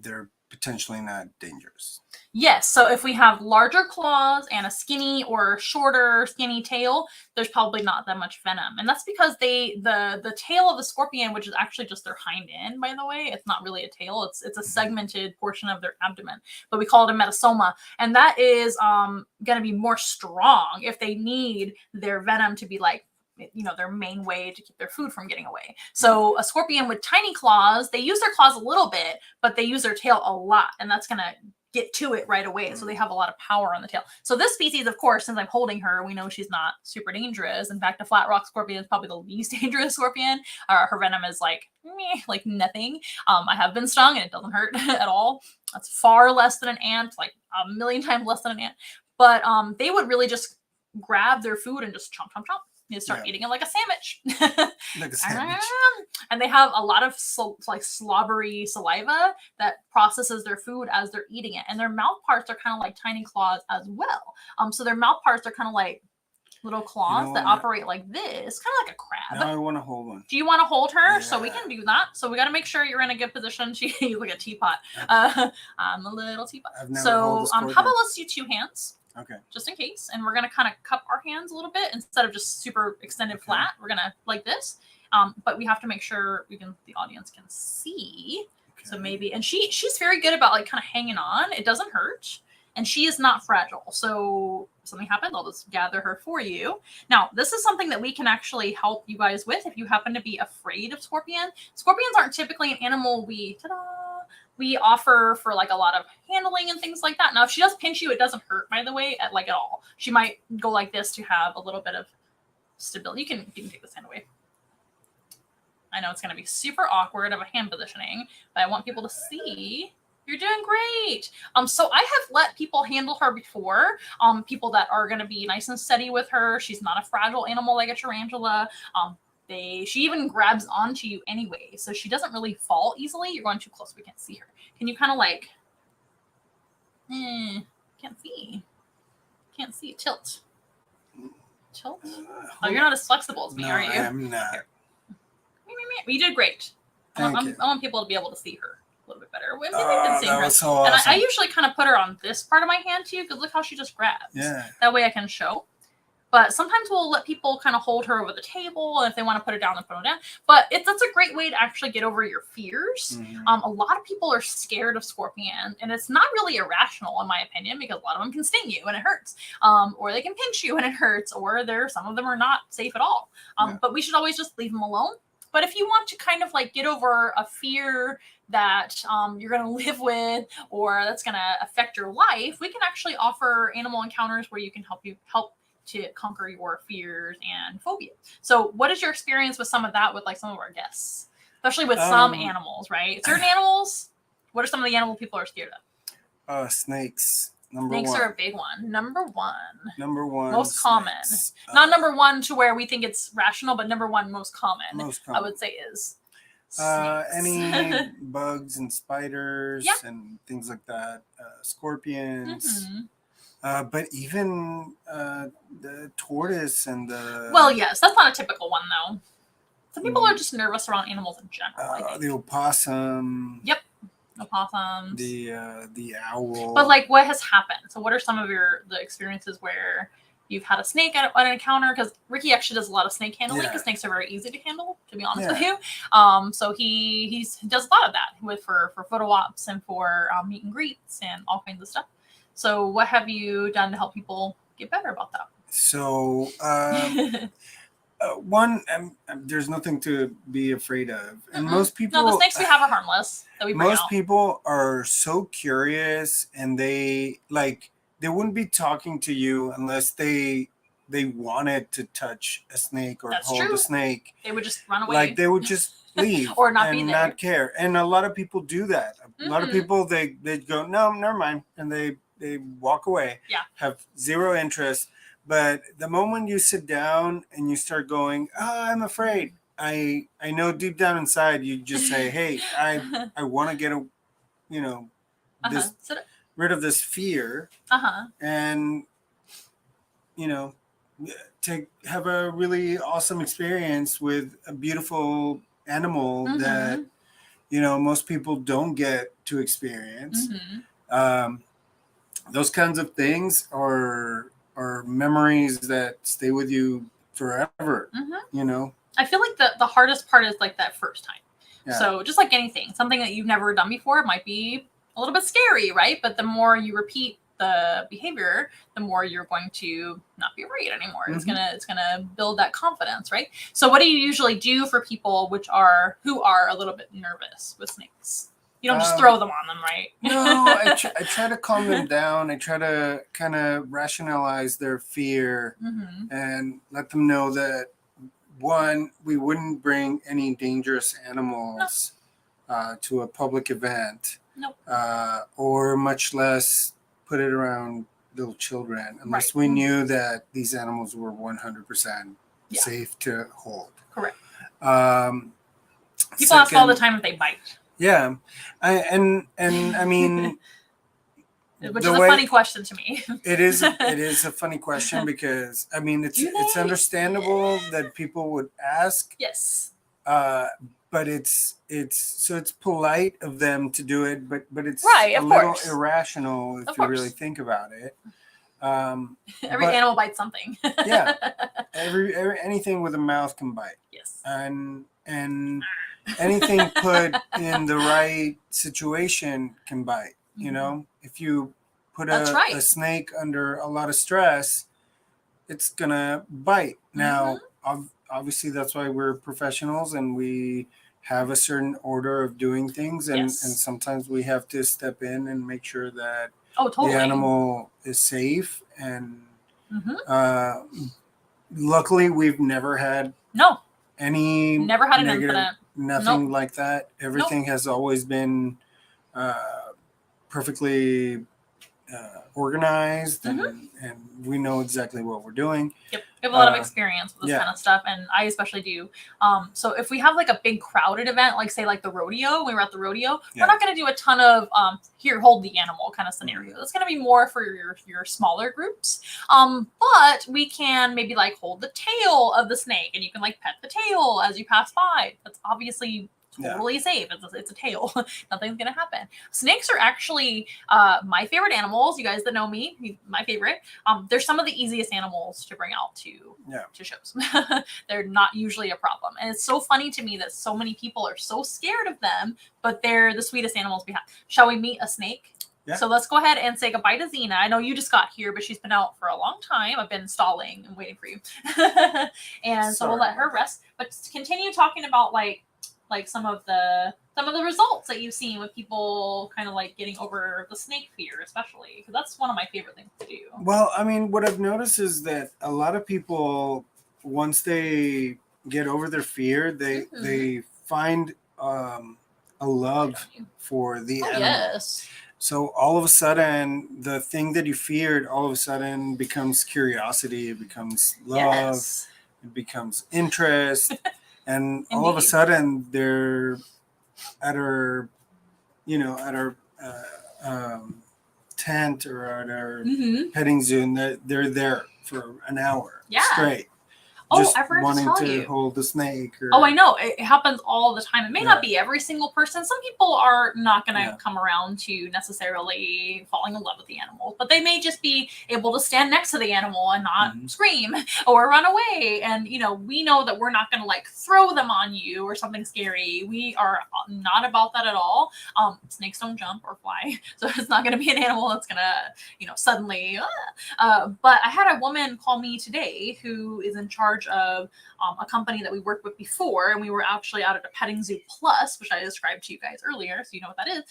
they're potentially not dangerous. Yes. So if we have larger claws and a skinny or shorter skinny tail, there's probably not that much venom. And that's because the tail of the scorpion, which is actually just their hind end, by the way, it's not really a tail. It's a segmented portion of their abdomen, but we call it a metasoma. And that is going to be more strong if they need their venom to be like, their main way to keep their food from getting away. So a scorpion with tiny claws, they use their claws a little bit, but they use their tail a lot, and that's going to get to it right away. So they have a lot of power on the tail. So this species, of course, since I'm holding her, we know she's not super dangerous. In fact, a flat rock scorpion is probably the least dangerous scorpion. Her venom is like nothing. I have been stung and it doesn't hurt at all. That's far less than an ant, like a million times less than an ant. But they would really just grab their food and just chomp, chomp, chomp. You start eating it like a sandwich. Like a sandwich. And they have a lot of slobbery saliva that processes their food as they're eating it. And their mouth parts are kind of like tiny claws as well. So their mouth parts are kind of like little claws that operate like this, kind of like a crab. Now I want to hold one. Do you want to hold her? Yeah. So we can do that. So we got to make sure you're in a good position. She's like a teapot. I'm a little teapot. So how about let's do 2 hands? Okay. Just in case. And we're going to kind of cup our hands a little bit instead of just super extended flat. We're going to like this. But we have to make sure the audience can see. Okay. So maybe, and she's very good about like kind of hanging on. It doesn't hurt. And she is not fragile. So if something happens, I'll just gather her for you. Now, this is something that we can actually help you guys with if you happen to be afraid of scorpion. Scorpions aren't typically an animal we offer for like a lot of handling and things like that. Now, if she does pinch you, it doesn't hurt, by the way, at all. She might go like this to have a little bit of stability. You can take this hand away. I know it's going to be super awkward of a hand positioning, but I want people to see. You're doing great. So I have let people handle her before. People that are going to be nice and steady with her. She's not a fragile animal like a tarantula. She even grabs onto you anyway, so she doesn't really fall easily. You're going too close. We can't see her. Can you kind of like? Can't see. Can't see. Tilt. Oh, you're not as flexible as me, are you? I'm not. You did great. I want people to be able to see her a little bit better. Maybe they can see her. Was so awesome. And I usually kind of put her on this part of my hand too, because look how she just grabs. Yeah. That way I can show. But sometimes we'll let people kind of hold her over the table, and if they want to put her down, then put her down. But that's a great way to actually get over your fears. Mm-hmm. A lot of people are scared of scorpion, and it's not really irrational, in my opinion, because a lot of them can sting you and it hurts, or they can pinch you and it hurts, or some of them are not safe at all. But we should always just leave them alone. But if you want to kind of like get over a fear that you're going to live with, or that's going to affect your life, we can actually offer animal encounters where you can help to conquer your fears and phobias. So what is your experience with some of that with like some of our guests, especially with some animals, right? Certain animals, what are some of the animals people are scared of? Snakes. Snakes are a big one. Number one. Most snakes. common. Not number one to where we think it's rational, but number one most common. I would say is any bugs and spiders and things like that. Scorpions. Mm-hmm. But even the tortoise and the... Well, yes, that's not a typical one, though. Some people are just nervous around animals in general. The opossum. Yep. Opossums. The owl. But like, what has happened? So what are some of the experiences where you've had a snake at an encounter? Because Ricky actually does a lot of snake handling, because snakes are very easy to handle, to be honest with you. So he does a lot of that for photo ops and for meet and greets and all kinds of stuff. So what have you done to help people get better about that? So there's nothing to be afraid of, and most people. No, the snakes we have are harmless. Most people are so curious, and they wouldn't be talking to you unless they wanted to touch a snake or hold a snake. They would just run away. Like they would just leave or not and be there. Not care. And a lot of people do that. A lot of people they go, no, never mind, and they walk away. Yeah. Have zero interest. But the moment you sit down and you start going, I'm afraid. I know deep down inside you just say, hey, I want to get rid of this fear, and have a really awesome experience with a beautiful animal that most people don't get to experience. Those kinds of things are memories that stay with you forever. I feel like the hardest part is like that first time. So just like anything, something that you've never done before might be a little bit scary, right? But the more you repeat the behavior, the more you're going to not be afraid anymore. It's gonna build that confidence, right? So what do you usually do for people who are a little bit nervous with snakes? You don't just throw them on them, right? No, I try to calm them down. I try to kind of rationalize their fear and let them know that, one, we wouldn't bring any dangerous animals to a public event, or much less put it around little children, unless we knew that these animals were 100% safe to hold. Correct. People ask all the time if they bite. Yeah, I mean, which is a funny question to me. It is a funny question because I mean it's understandable that people would ask. Yes. But it's polite of them to do it, but it's a little irrational if you really think about it. Every animal bites something. Yeah, every anything with a mouth can bite. Yes. And anything put in the right situation can bite. Mm-hmm. You know, if you put a snake under a lot of stress, it's gonna bite. Mm-hmm. Now, obviously, that's why we're professionals and we have a certain order of doing things, and sometimes we have to step in and make sure that the animal is safe. And luckily, we've never had an incident. Nothing like that. Everything has always been perfectly organized, and we know exactly what we're doing. Yep, we have a lot of experience with this kind of stuff, and I especially do. So if we have like a big crowded event, like say like the rodeo, we were at the rodeo, we're not going to do a ton of here, hold the animal kind of scenario. It's going to be more for your smaller groups. But we can maybe like hold the tail of the snake, and you can like pet the tail as you pass by. That's obviously totally safe. It's a tail. Nothing's gonna happen. Snakes are actually my favorite animals. You guys that know me, my favorite. They're some of the easiest animals to bring out to shows. They're not usually a problem, and it's so funny to me that so many people are so scared of them, but they're the sweetest animals we have. Shall we meet a snake? Yeah. So let's go ahead and say goodbye to Xena. I know you just got here, but she's been out for a long time. I've been stalling and waiting for you. And so we'll let her rest. But continue talking about like some of the results that you've seen with people kind of like getting over the snake fear, especially because that's one of my favorite things to do. Well, I mean, what I've noticed is that a lot of people, once they get over their fear, they find a love for the animal. Yes. So all of a sudden, the thing that you feared all of a sudden becomes curiosity. It becomes love. Yes. It becomes interest. And all of a sudden, they're at our tent or at our petting zoo, and they're there for an hour straight. Just wanting to hold the snake. I know. It happens all the time. It may not be every single person. Some people are not going to come around to necessarily falling in love with the animal, but they may just be able to stand next to the animal and not scream or run away. And, we know that we're not going to like throw them on you or something scary. We are not about that at all. Snakes don't jump or fly. So it's not going to be an animal that's going to, suddenly. But I had a woman call me today who is in charge of a company that we worked with before, and we were actually out at a petting zoo plus, which I described to you guys earlier, so you know what that is.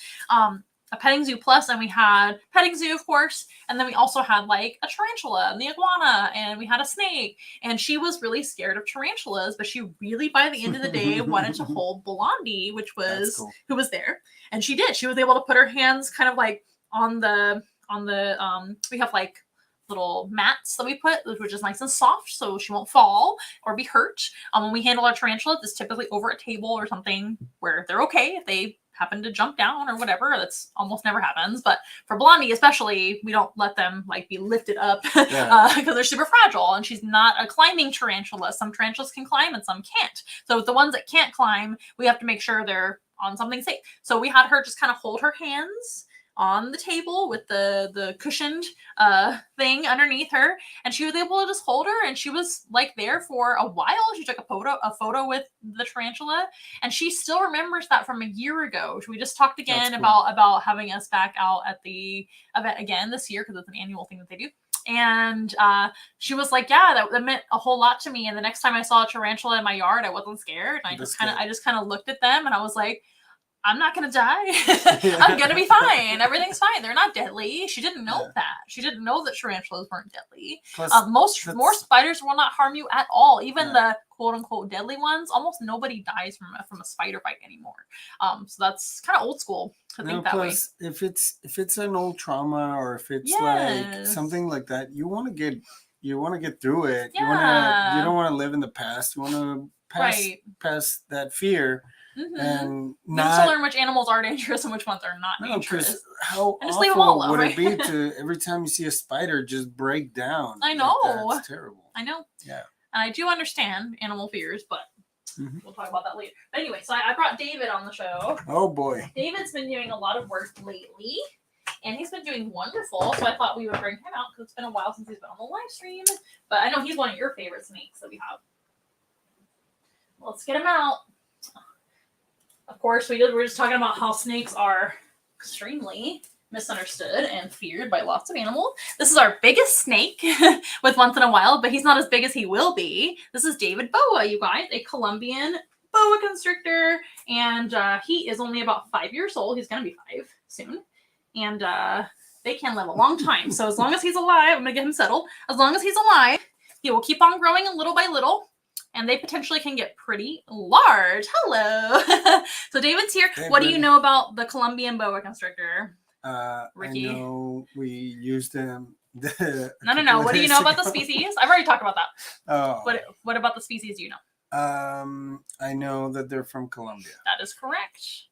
A petting zoo plus, and we had petting zoo, of course, and then we also had like a tarantula and the iguana, and we had a snake, and she was really scared of tarantulas, but she really, by the end of the day, wanted to hold Blondie, which was who was there, and she did. She was able to put her hands kind of like on the we have like little mats that we put, which is nice and soft, so she won't fall or be hurt. When we handle our tarantulas, it's typically over a table or something where they're okay if they happen to jump down or whatever. That's almost never happens. But for Blondie especially, we don't let them like be lifted up because they're super fragile, and she's not a climbing tarantula. Some tarantulas can climb and some can't. So with the ones that can't climb, we have to make sure they're on something safe. So we had her just kind of hold her hands on the table with the cushioned thing underneath her, and she was able to just hold her, and she was like there for a while. She took a photo with the tarantula, and she still remembers that from a year ago. We just talked again about having us back out at the event again this year because it's an annual thing that they do. And she was like, that meant a whole lot to me. And the next time I saw a tarantula in my yard, I wasn't scared. And I just kind of looked at them, and I was like, I'm not going to die. I'm going to be fine. Everything's fine. They're not deadly. She didn't know that. She didn't know that tarantulas weren't deadly. More spiders will not harm you at all. Even the quote unquote deadly ones, almost nobody dies from a spider bite anymore. So that's kind of old school to think that way. If it's an old trauma, or if it's like something like that, you want to get through it. You don't want to live in the past. You want to pass that fear. and you have to learn which animals are dangerous and which ones are not dangerous. How and just leave them all awful alone, would it be to every time you see a spider just break down? I know. That's terrible. I know. Yeah. And I do understand animal fears, but we'll talk about that later. But anyway, so I brought David on the show. Oh boy. David's been doing a lot of work lately. And he's been doing wonderful, so I thought we would bring him out because it's been a while since he's been on the live stream. But I know he's one of your favorite snakes that we have. Let's get him out. Of course, we're just talking about how snakes are extremely misunderstood and feared by lots of animals. This is our biggest snake with Once in a While, but he's not as big as he will be. This is David Boa, you guys, a Colombian boa constrictor, and he is only about 5 years old. He's going to be 5 soon. And they can live a long time. So as long as he's alive, I'm going to get him settled. As long as he's alive, he will keep on growing little by little. And they potentially can get pretty large. Hello. So David's here. David. What do you know about the Colombian boa constrictor, Ricky? I know we used them. No. What do you know about the species? I've already talked about that. Oh. What about the species do you know? I know that they're from Colombia. That is correct.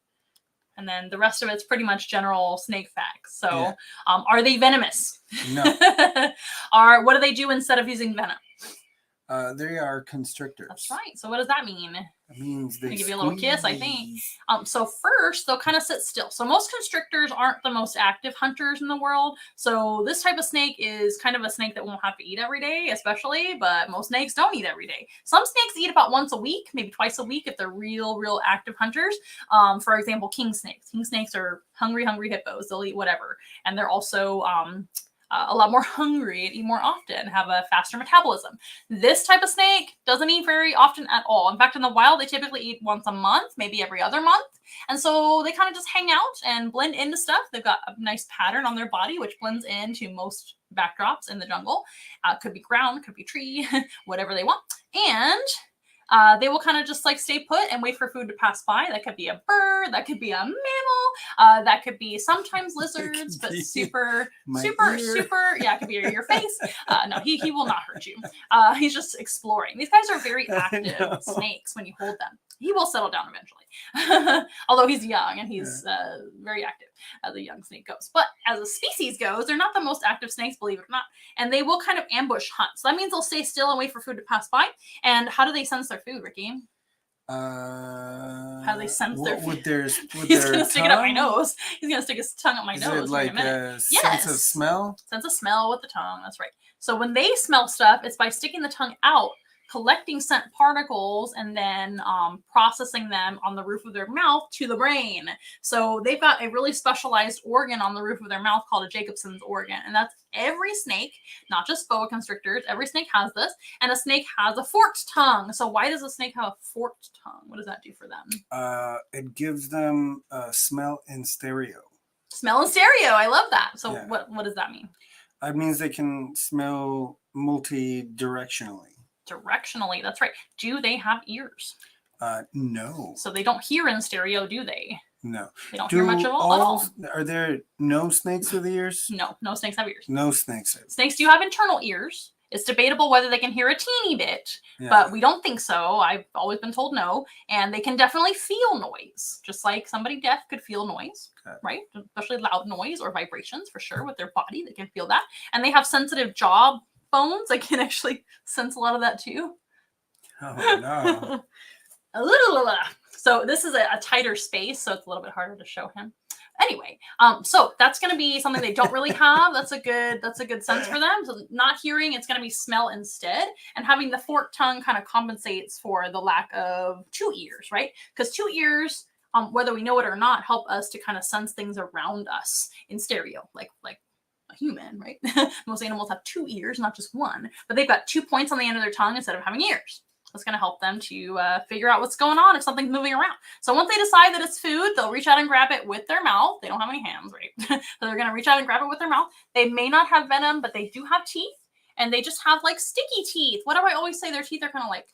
And then the rest of it's pretty much general snake facts. So, are they venomous? No. What do they do instead of using venom? They are constrictors. That's right. So what does that mean? It means they give you a little kiss, I think. So first, they'll kind of sit still. So most constrictors aren't the most active hunters in the world. So this type of snake is kind of a snake that won't have to eat every day, especially, but most snakes don't eat every day. Some snakes eat about once a week, maybe twice a week if they're real active hunters. For example, king snakes. King snakes are hungry hippos. They'll eat whatever. And they're also a lot more hungry and eat more often, have a faster metabolism. This type of snake doesn't eat very often at all. In fact, in the wild, they typically eat once a month, maybe every other month. And so they kind of just hang out and blend into stuff. They've got a nice pattern on their body, which blends into most backdrops in the jungle. Could be ground, could be tree, whatever they want. And they will kind of just like stay put and wait for food to pass by. That could be a bird, that could be a mammal, that could be sometimes lizards, but super, yeah, it could be your face. No, he will not hurt you. He's just exploring. These guys are very active snakes when you hold them. He will settle down eventually. Although he's young and he's very active as a young snake goes. But as a species goes, they're not the most active snakes, believe it or not. And they will kind of ambush hunt. So that means they'll stay still and wait for food to pass by. And how do they sense their food, Ricky? How do they sense their food? He's going to stick it up my nose. He's going to stick his tongue up my nose. Is it like a sense of smell? Sense of smell with the tongue. That's right. So when they smell stuff, it's by sticking the tongue out, collecting scent particles, and then processing them on the roof of their mouth to the brain. So they've got a really specialized organ on the roof of their mouth called a Jacobson's organ. And that's every snake, not just boa constrictors. Every snake has this. And a snake has a forked tongue. So why does a snake have a forked tongue? What does that do for them? It gives them smell in stereo. Smell in stereo. I love that. So what does that mean? It means they can smell multi-directionally. Directionally, that's right. Do they have ears? No. So they don't hear in stereo, do they? No. They don't hear much at all. Are there no snakes with ears? No snakes have ears. No snakes have ears. Snakes do have internal ears. It's debatable whether they can hear a teeny bit, but we don't think so. I've always been told no. And they can definitely feel noise, just like somebody deaf could feel noise, right? Especially loud noise or vibrations for sure with their body. They can feel that. And they have sensitive jaw bones. I can actually sense a lot of that too. Oh no. A little. So this is a tighter space, so it's a little bit harder to show him. Anyway, so that's going to be something they don't really have. That's a good sense for them. So not hearing, it's going to be smell instead. And having the forked tongue kind of compensates for the lack of 2 ears, right? Because 2 ears, whether we know it or not, help us to kind of sense things around us in stereo, like a human, right? Most animals have 2 ears, not just one, but they've got 2 points on the end of their tongue instead of having ears. That's going to help them to figure out what's going on if something's moving around. So once they decide that it's food, they'll reach out and grab it with their mouth. They don't have any hands, right? So they're going to reach out and grab it with their mouth. They may not have venom, but they do have teeth, and they just have like sticky teeth. What do I always say? Their teeth are kind of like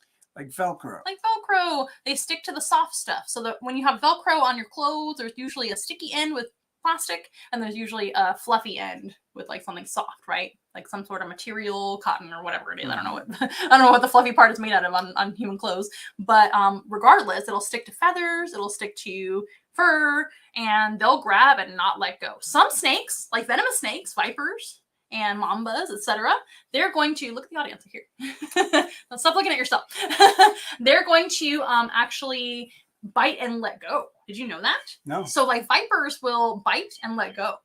Velcro. Like Velcro. They stick to the soft stuff. So that when you have Velcro on your clothes, there's usually a sticky end with plastic, and there's usually a fluffy end with like something soft, right? Like some sort of material, cotton or whatever it is. I don't know what I don't know what the fluffy part is made out of on human clothes, but regardless, it'll stick to feathers, it'll stick to fur, and they'll grab and not let go. Some snakes, like venomous snakes, vipers, and mambas, etc., they're going to look at the audience here. Stop looking at yourself. They're going to actually bite and let go. Did you know that? No. So like vipers will bite and let go.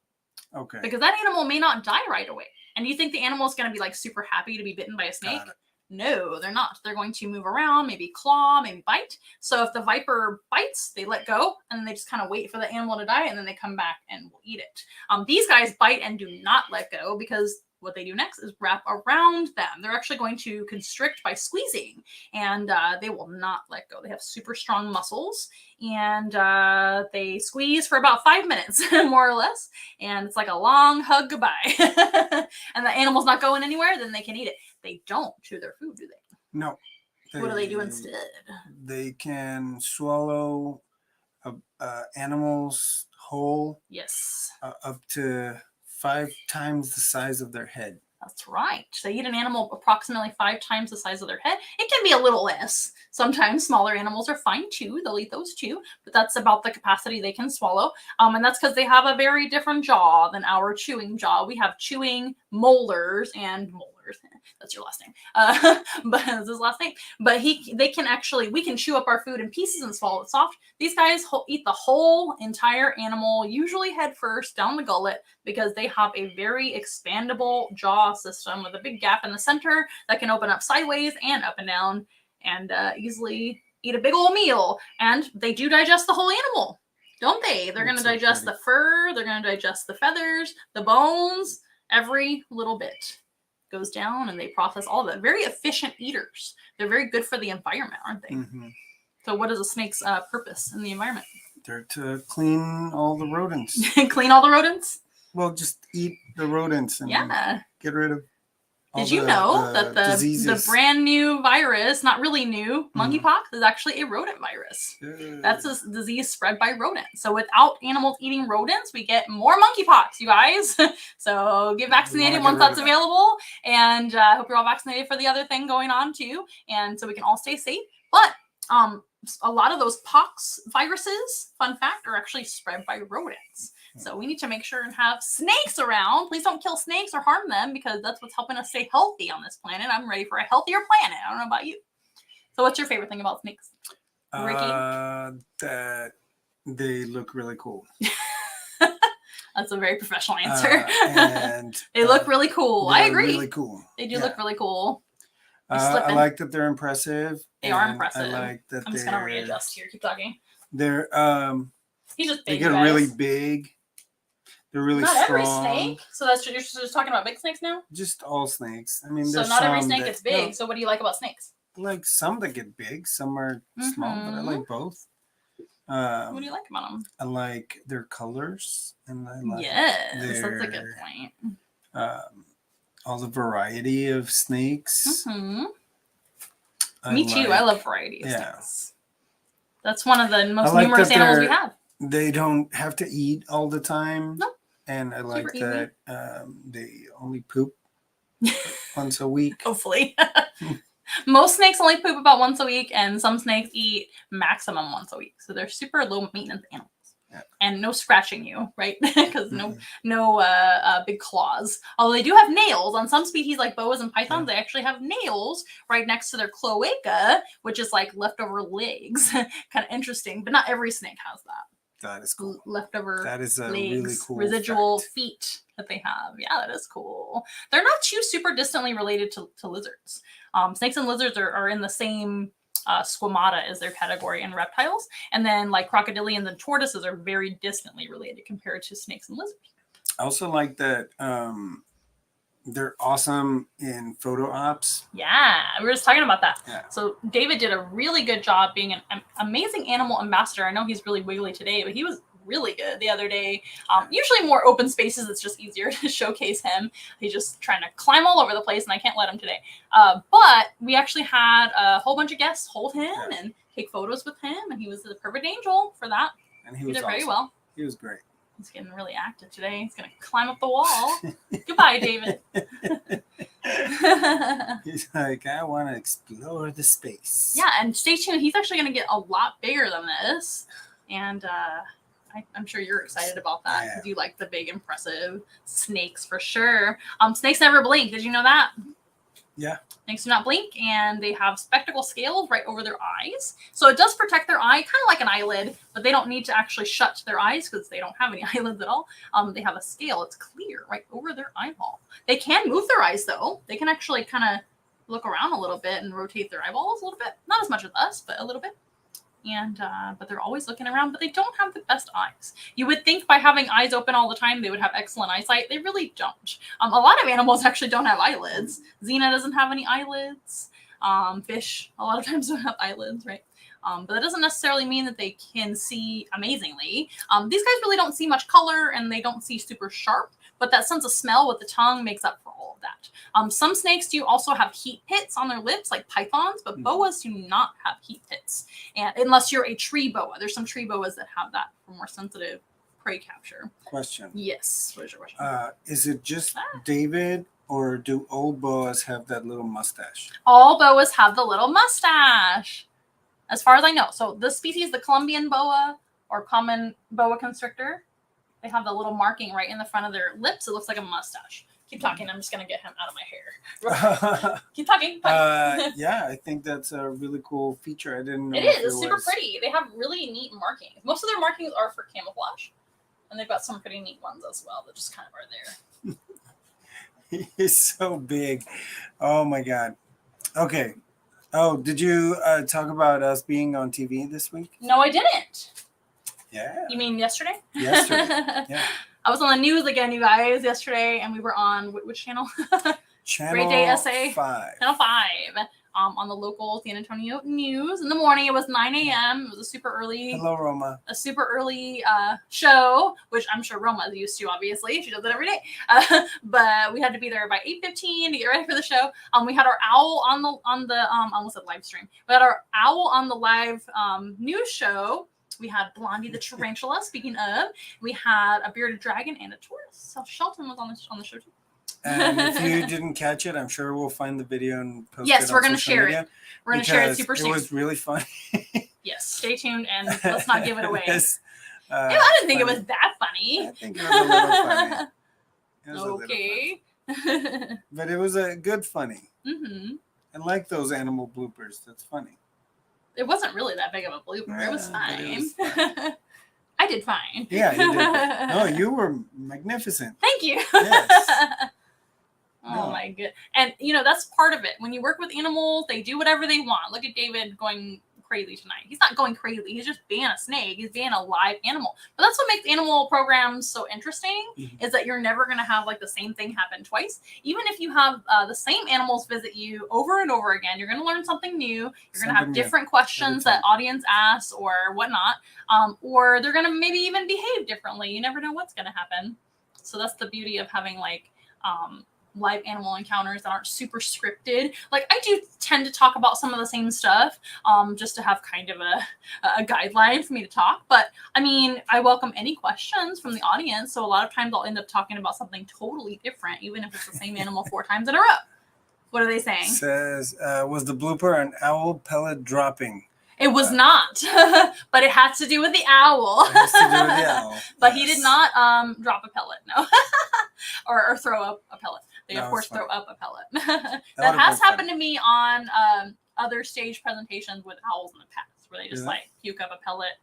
Okay. Because that animal may not die right away. And you think the animal is going to be like super happy to be bitten by a snake? No, they're not. They're going to move around, maybe claw, maybe bite. So if the viper bites, they let go, and then they just kind of wait for the animal to die, and then they come back and will eat it. These guys bite and do not let go because what they do next is wrap around them. They're actually going to constrict by squeezing, and they will not let go. They have super strong muscles, and they squeeze for about 5 minutes, more or less, and it's like a long hug goodbye. And the animal's not going anywhere, then they can eat it. They don't chew their food, do they? No. What do they do instead? They can swallow animals whole. Yes. Up to 5 times the size of their head. That's right. They eat an animal approximately 5 times the size of their head. It can be a little less. Sometimes smaller animals are fine too. They'll eat those too, but that's about the capacity they can swallow. And that's because they have a very different jaw than our chewing jaw. We have chewing molars and molars. That's your last name. But that's his last name. But we can chew up our food in pieces and swallow it soft. These guys eat the whole entire animal, usually head first down the gullet, because they have a very expandable jaw system with a big gap in the center that can open up sideways and up and down and easily eat a big old meal. And they do digest the whole animal, don't they? They're going to digest the fur, they're going to digest the feathers, the bones, every little bit goes down, and they process all of it. Very efficient eaters. They're very good for the environment, aren't they? Mm-hmm. So what is a snake's purpose in the environment? They're to clean all the rodents. Clean all the rodents? Well, just eat the rodents and get rid of all Did you know that the brand new virus, not really new, monkeypox, is actually a rodent virus? That's a disease spread by rodents. So without animals eating rodents, we get more monkeypox, you guys. So get vaccinated once that's available. And I hope you're all vaccinated for the other thing going on too. And so we can all stay safe. But a lot of those pox viruses, fun fact, are actually spread by rodents. So we need to make sure and have snakes around. Please don't kill snakes or harm them, because that's what's helping us stay healthy on this planet. I'm ready for a healthier planet. I don't know about you. So what's your favorite thing about snakes, Ricky? That they look really cool. That's a very professional answer. And they look really cool. I agree. Really cool. They do look really cool. I like that they're impressive. They are impressive. I like that I'm just gonna readjust here. Keep talking. They're He's just big, they get really big. They're really not strong. Every snake. So you're just talking about big snakes now? Just all snakes. I mean, so not every snake gets big. So what do you like about snakes? I like some that get big, some are small, but I like both. What do you like about them? I like their colors, and I like that's a good point. All the variety of snakes. Me too. I love variety of snakes. That's one of the most numerous animals we have. They don't have to eat all the time. No. And I like that they only poop once a week. Hopefully. Most snakes only poop about once a week, and some snakes eat maximum once a week. So they're super low maintenance animals. Yeah. And no scratching you, right? Because no big claws. Although they do have nails. On some species like boas and pythons, they actually have nails right next to their cloaca, which is like leftover legs. Kind of interesting, but not every snake has that. That is cool. Leftover that is a legs, really cool residual fact. Feet that they have. Yeah, that is cool. They're not too super distantly related to lizards. Snakes and lizards are in the same squamata as their category in reptiles. And then like crocodilians and tortoises are very distantly related compared to snakes and lizards. I also like that they're awesome in photo ops. Yeah, we were just talking about that. Yeah. So David did a really good job being an amazing animal ambassador. I know he's really wiggly today, but he was really good the other day. Usually more open spaces, it's just easier to showcase him. He's just trying to climb all over the place, and I can't let him today. But we actually had a whole bunch of guests hold him and take photos with him, and he was the perfect angel for that. And he was did awesome. very well. He was great. He's getting really active today. He's going to climb up the wall. Goodbye, David. He's like, I want to explore the space. Yeah, and stay tuned. He's actually going to get a lot bigger than this. And I'm sure you're excited about that because you like the big, impressive snakes for sure. Snakes never blink. Did you know that? Yeah. Snakes do not blink, and they have spectacle scales right over their eyes. So it does protect their eye, kind of like an eyelid, but they don't need to actually shut their eyes because they don't have any eyelids at all. They have a scale. It's clear right over their eyeball. They can move their eyes, though. They can actually kind of look around a little bit and rotate their eyeballs a little bit. Not as much as us, but a little bit. And but they're always looking around, but they don't have the best eyes. You would think by having eyes open all the time they would have excellent eyesight. They really don't. A lot of animals actually don't have eyelids. Xena doesn't have any eyelids. Fish a lot of times don't have eyelids, right? But that doesn't necessarily mean that they can see amazingly. These guys really don't see much color, and they don't see super sharp, but that sense of smell with the tongue makes up for all of that. Some snakes do also have heat pits on their lips, like pythons, but boas do not have heat pits, and unless you're a tree boa. There's some tree boas that have that for more sensitive prey capture. Question. Yes. What is your question? Is it just David, or do all boas have that little mustache? All boas have the little mustache, as far as I know. So this species, the Colombian boa or common boa constrictor, they have the little marking right in the front of their lips. It looks like a mustache. Keep talking. I'm just going to get him out of my hair. Keep talking. Yeah, I think that's a really cool feature. I didn't know. It is. It's super pretty. They have really neat markings. Most of their markings are for camouflage. And they've got some pretty neat ones as well that just kind of are there. He's so big. Oh, my God. Okay. Oh, did you talk about us being on TV this week? No, I didn't. Yeah. You mean yesterday? Yesterday, yeah. I was on the news again, you guys, yesterday, and we were on which channel? Channel Great Day SA. 5. Channel 5. On the local San Antonio news. In the morning, it was 9 a.m. It was a super early. Hello, Roma. A super early show, which I'm sure Roma is used to. Obviously, she does it every day. But we had to be there by 8:15 to get ready for the show. We had our owl on the almost said live stream. We had our owl on the live news show. We had Blondie the tarantula. Speaking of, we had a bearded dragon and a tortoise. So Shelton was on the show too. And if you didn't catch it, I'm sure we'll find the video and post it. Yes, we're on going to social share media it. We're going to share it super soon. It was really fun. Yes, stay tuned and let's not give it away. Yes, I didn't think it was that funny. I think it was a little funny. Okay. But it was a good funny. Mm-hmm. I like those animal bloopers. That's funny. It wasn't really that big of a blooper. Yeah, it was fine. it was fine. I did fine. Yeah, you did. No, you were magnificent. Thank you. Yes. Oh my god. And that's part of it. When you work with animals, they do whatever they want. Look at David going crazy tonight. He's not going crazy. He's just being a snake. He's being a live animal. But that's what makes animal programs so interesting, is that you're never going to have like the same thing happen twice. Even if you have the same animals visit you over and over again, you're going to learn something new. You're going to have different questions that audience asks or whatnot. Or they're going to maybe even behave differently. You never know what's going to happen. So that's the beauty of having like live animal encounters that aren't super scripted. Like I do tend to talk about some of the same stuff, just to have kind of a guideline for me to talk. But I mean, I welcome any questions from the audience. So a lot of times I'll end up talking about something totally different, even if it's the same animal 4 times in a row. What are they saying? Says, was the blooper an owl pellet dropping? It was not, but it has to do with the owl. It has to do with the owl. But he did not drop a pellet, no, or throw up a pellet. They of course throw up a pellet. That has happened to me on other stage presentations with owls in the past, where they just like puke up a pellet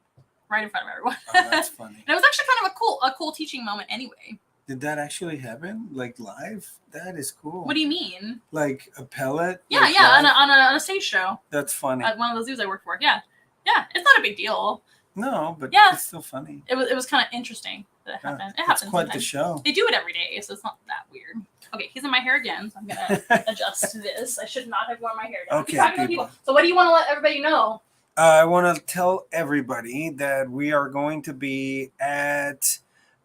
right in front of everyone. Oh, that's funny. And it was actually kind of a cool teaching moment anyway. Did that actually happen? Like live? That is cool. What do you mean? Like a pellet? Yeah, like yeah, on a stage show. That's funny. At one of the zoos I worked for. Yeah, it's not a big deal. No, but it's still funny. It was kind of interesting that it happened. It happens. It's quite sometimes. the show. They do it every day, so it's not that weird. Okay, he's in my hair again, so I'm gonna adjust this. I should not have worn my hair down. Okay, people. So what do you want to let everybody know? I want to tell everybody that we are going to be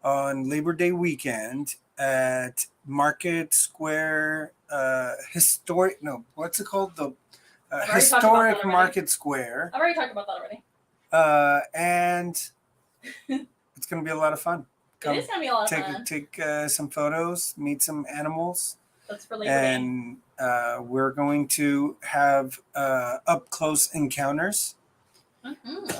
on Labor Day weekend at Market Square historic. No, what's it called? The historic Market Square. I've already talked about that already. And it's going to be a lot of fun. It is gonna be a lot of fun. Take some photos, meet some animals. That's for Labor Day. And we're going to have up close encounters. Mm-hmm.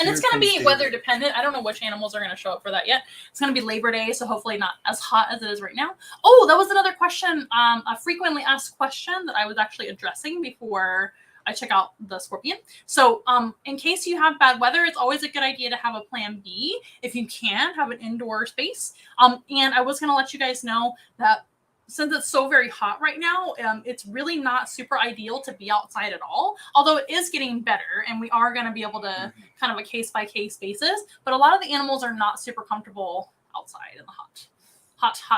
And it's going to be weather dependent. I don't know which animals are going to show up for that yet. It's going to be Labor Day, so hopefully not as hot as it is right now. Oh, that was another question, a frequently asked question that I was actually addressing before I check out the scorpion. So in case you have bad weather, it's always a good idea to have a plan B if you can have an indoor space. And I was going to let you guys know that since it's so very hot right now, it's really not super ideal to be outside at all, although it is getting better and we are going to be able to kind of a case-by-case basis. But a lot of the animals are not super comfortable outside in the hot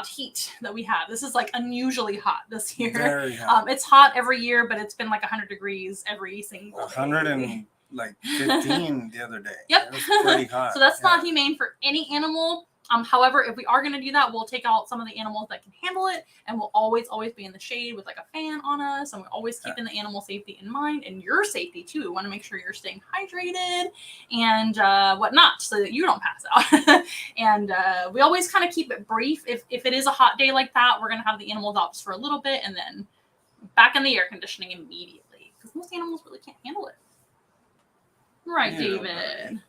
heat that we have. This is like unusually hot this year. Very hot. It's hot every year, but it's been like 100 degrees every single day. 115 the other day. Yep. It was pretty hot. So that's not humane for any animal. However, if we are going to do that, we'll take out some of the animals that can handle it, and we'll always be in the shade with like a fan on us, and we're always keeping the animal safety in mind and your safety too. We want to make sure you're staying hydrated and whatnot so that you don't pass out. And we always kind of keep it brief. If it is a hot day like that, we're going to have the animals out just for a little bit and then back in the air conditioning immediately because most animals really can't handle it. Right, David?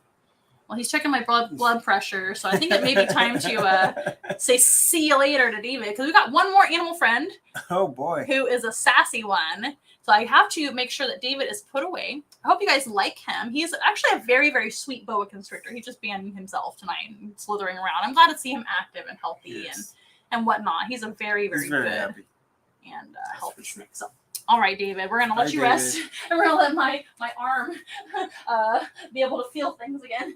Well, he's checking my blood pressure, so I think it may be time to say see you later to David, because we've got one more animal friend. Oh, boy. Who is a sassy one. So I have to make sure that David is put away. I hope you guys like him. He's actually a very, very sweet boa constrictor. He's just being himself tonight and slithering around. I'm glad to see him active and healthy and whatnot. He's a very, very good happy. And healthy snake. So. All right, David, we're going to let you rest. And we're going to let my arm be able to feel things again.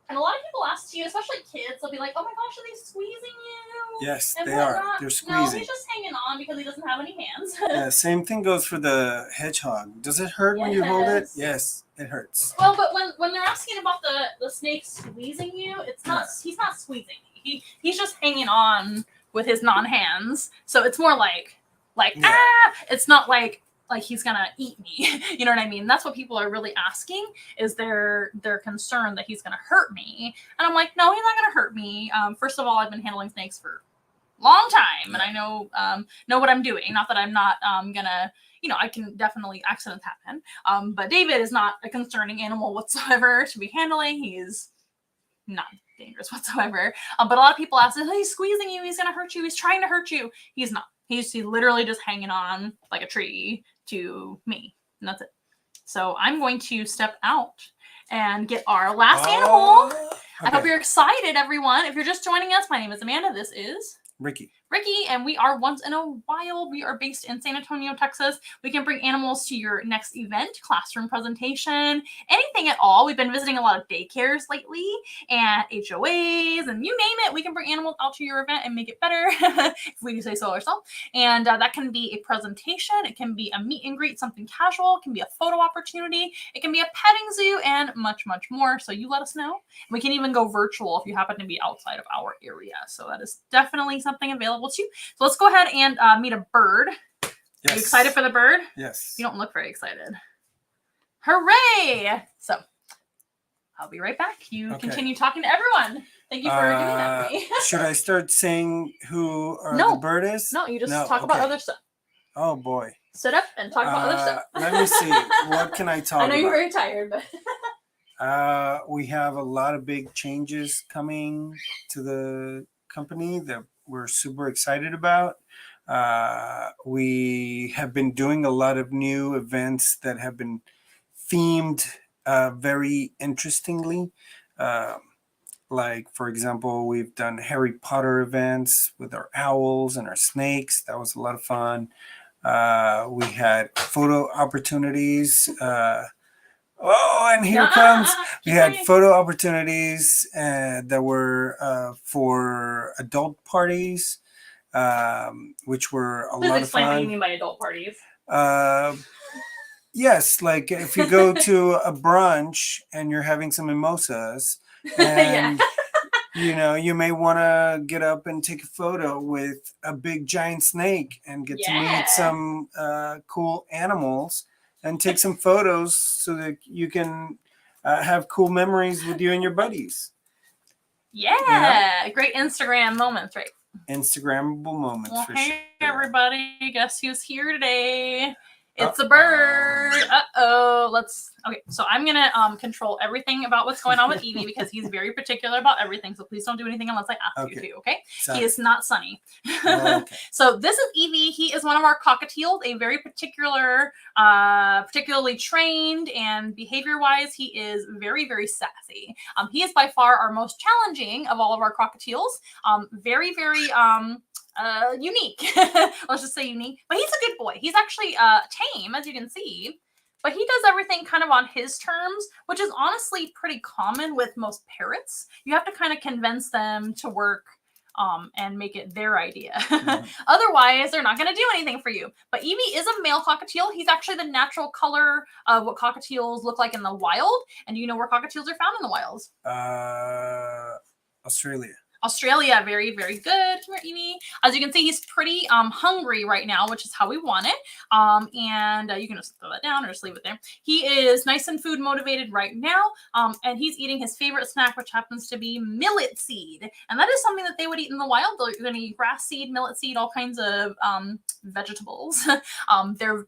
And a lot of people ask you, especially kids, they'll be like, oh my gosh, are they squeezing you? Yes, they are. They're squeezing. No, he's just hanging on because he doesn't have any hands. Yeah, same thing goes for the hedgehog. Does it hurt when you hold it? Yes, it hurts. Well, but when they're asking about the snake squeezing you, it's not. He's not squeezing. He's just hanging on with his non-hands. So it's more like it's not like he's gonna eat me. You know what I mean? That's what people are really asking, is they're concerned that he's gonna hurt me. And I'm like, no, he's not gonna hurt me. First of all, I've been handling snakes for a long time, and I know what I'm doing. Not that I'm not gonna, I can definitely, accidents happen. But David is not a concerning animal whatsoever to be handling. He's not dangerous whatsoever. But a lot of people ask, oh, he's squeezing you, he's gonna hurt you, he's trying to hurt you. He's not. He's literally just hanging on like a tree to me. And that's it. So I'm going to step out and get our last animal. Okay. I hope you're excited, everyone. If you're just joining us, my name is Amanda. This is Ricky, and we are Once in a Wild. We are based in San Antonio, Texas. We can bring animals to your next event, classroom presentation, anything at all. We've been visiting a lot of daycares lately and HOAs, and you name it. We can bring animals out to your event and make it better, if we do say so ourselves. And that can be a presentation. It can be a meet and greet, something casual. It can be a photo opportunity. It can be a petting zoo and much, much more. So you let us know. We can even go virtual if you happen to be outside of our area. So that is definitely something available to you. So let's go ahead and meet a bird. Yes. Are you excited for the bird? Yes. You don't look very excited. Hooray! So I'll be right back. You continue talking to everyone. Thank you for doing that for me. Should I start saying who the bird is? No, you just talk about other stuff. Oh boy. Sit up and talk about other stuff. Let me see. What can I talk about? I know you're very tired, but we have a lot of big changes coming to the company that we're super excited about. We have been doing a lot of new events that have been themed very interestingly. Like, for example, we've done Harry Potter events with our owls and our snakes. That was a lot of fun. We had photo opportunities. And here comes. We had photo opportunities that were for adult parties, which were a lot of fun. Please explain what you mean by adult parties. Yes, like if you go to a brunch and you're having some mimosas, and you may want to get up and take a photo with a big giant snake and get to meet some cool animals. And take some photos so that you can have cool memories with you and your buddies. Yeah, great Instagram moments, right? Instagrammable moments well, for hey, sure. everybody. Guess who's here today? It's a bird. Uh-oh. Okay, so I'm going to control everything about what's going on with Evie because he's very particular about everything. So please don't do anything unless I ask you to, okay? He is not Sunny. Okay. So this is Evie. He is one of our cockatiels, a very particularly trained, and behavior-wise, he is very, very sassy. He is by far our most challenging of all of our cockatiels. Very, very unique. Let's just say unique. But he's a good boy. He's actually tame, as you can see. But he does everything kind of on his terms, which is honestly pretty common with most parrots. You have to kind of convince them to work and make it their idea. Otherwise, they're not going to do anything for you. But Evie is a male cockatiel. He's actually the natural color of what cockatiels look like in the wild. And do you know where cockatiels are found in the wilds? Australia. Australia, very, very good. Come here, Evie. As you can see, he's pretty hungry right now, which is how we want it. And you can just throw that down or just leave it there. He is nice and food motivated right now, and he's eating his favorite snack, which happens to be millet seed. And that is something that they would eat in the wild. They're going to eat grass seed, millet seed, all kinds of vegetables. They're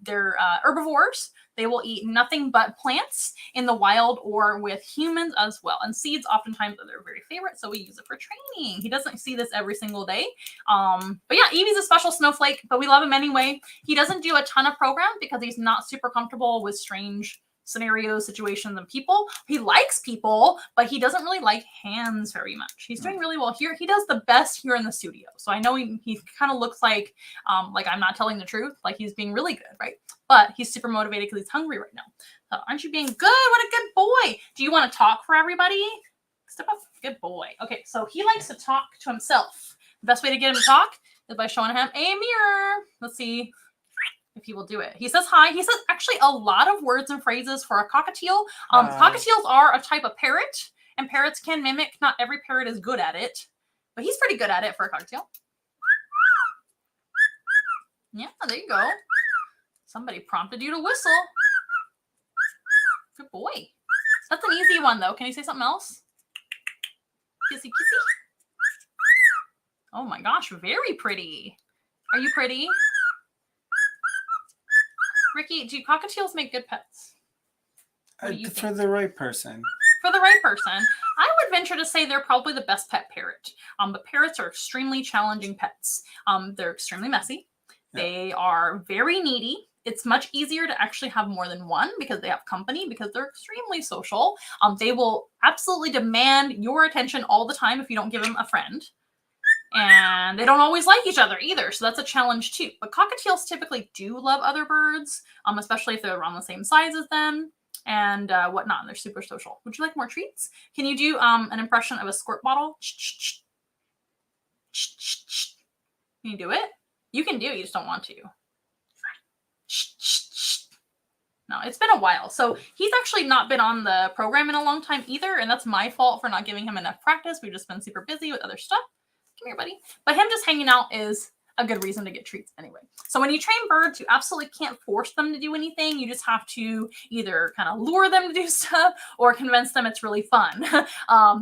herbivores. They will eat nothing but plants in the wild or with humans as well. And seeds oftentimes are their very favorite, so we use it for training. He doesn't see this every single day. But yeah, Evie's a special snowflake, but we love him anyway. He doesn't do a ton of programs because he's not super comfortable with strange scenarios, situations, and people. He likes people, but he doesn't really like hands very much. He's doing really well here. He does the best here in the studio. So I know he kind of looks like I'm not telling the truth, like he's being really good, right? But he's super motivated because he's hungry right now. So aren't you being good? What a good boy. Do you want to talk for everybody? Step up. Good boy. Okay, so he likes to talk to himself. The best way to get him to talk is by showing him a mirror. Let's see if he will do it. He says hi. He says actually a lot of words and phrases for a cockatiel. Cockatiels are a type of parrot, and parrots can mimic. Not every parrot is good at it, but he's pretty good at it for a cockatiel. Yeah, there you go. Somebody prompted you to whistle. Good boy. That's an easy one, though. Can you say something else? Kissy, kissy. Oh my gosh, very pretty. Are you pretty? Ricky, do cockatiels make good pets? What do you think? For the right person. For the right person. I would venture to say they're probably the best pet parrot. But parrots are extremely challenging pets. They're extremely messy. Yeah. They are very needy. It's much easier to actually have more than one because they have company, because they're extremely social. They will absolutely demand your attention all the time if you don't give them a friend. And they don't always like each other either, so that's a challenge too. But cockatiels typically do love other birds, especially if they're around the same size as them and whatnot. They're super social. Would you like more treats? Can you do an impression of a squirt bottle? Can you do it? You can do it, you just don't want to. No, it's been a while. So he's actually not been on the program in a long time either, and that's my fault for not giving him enough practice. We've just been super busy with other stuff. Come here, buddy. But him just hanging out is a good reason to get treats anyway. So when you train birds, you absolutely can't force them to do anything. You just have to either kind of lure them to do stuff or convince them it's really fun.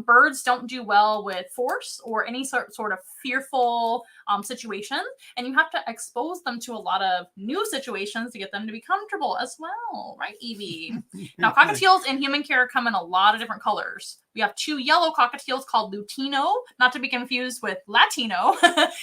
Birds don't do well with force or any sort of fearful situation, and you have to expose them to a lot of new situations to get them to be comfortable as well, right, Evie? Now, cockatiels in human care come in a lot of different colors. We have 2 yellow cockatiels called Lutino, not to be confused with Latino.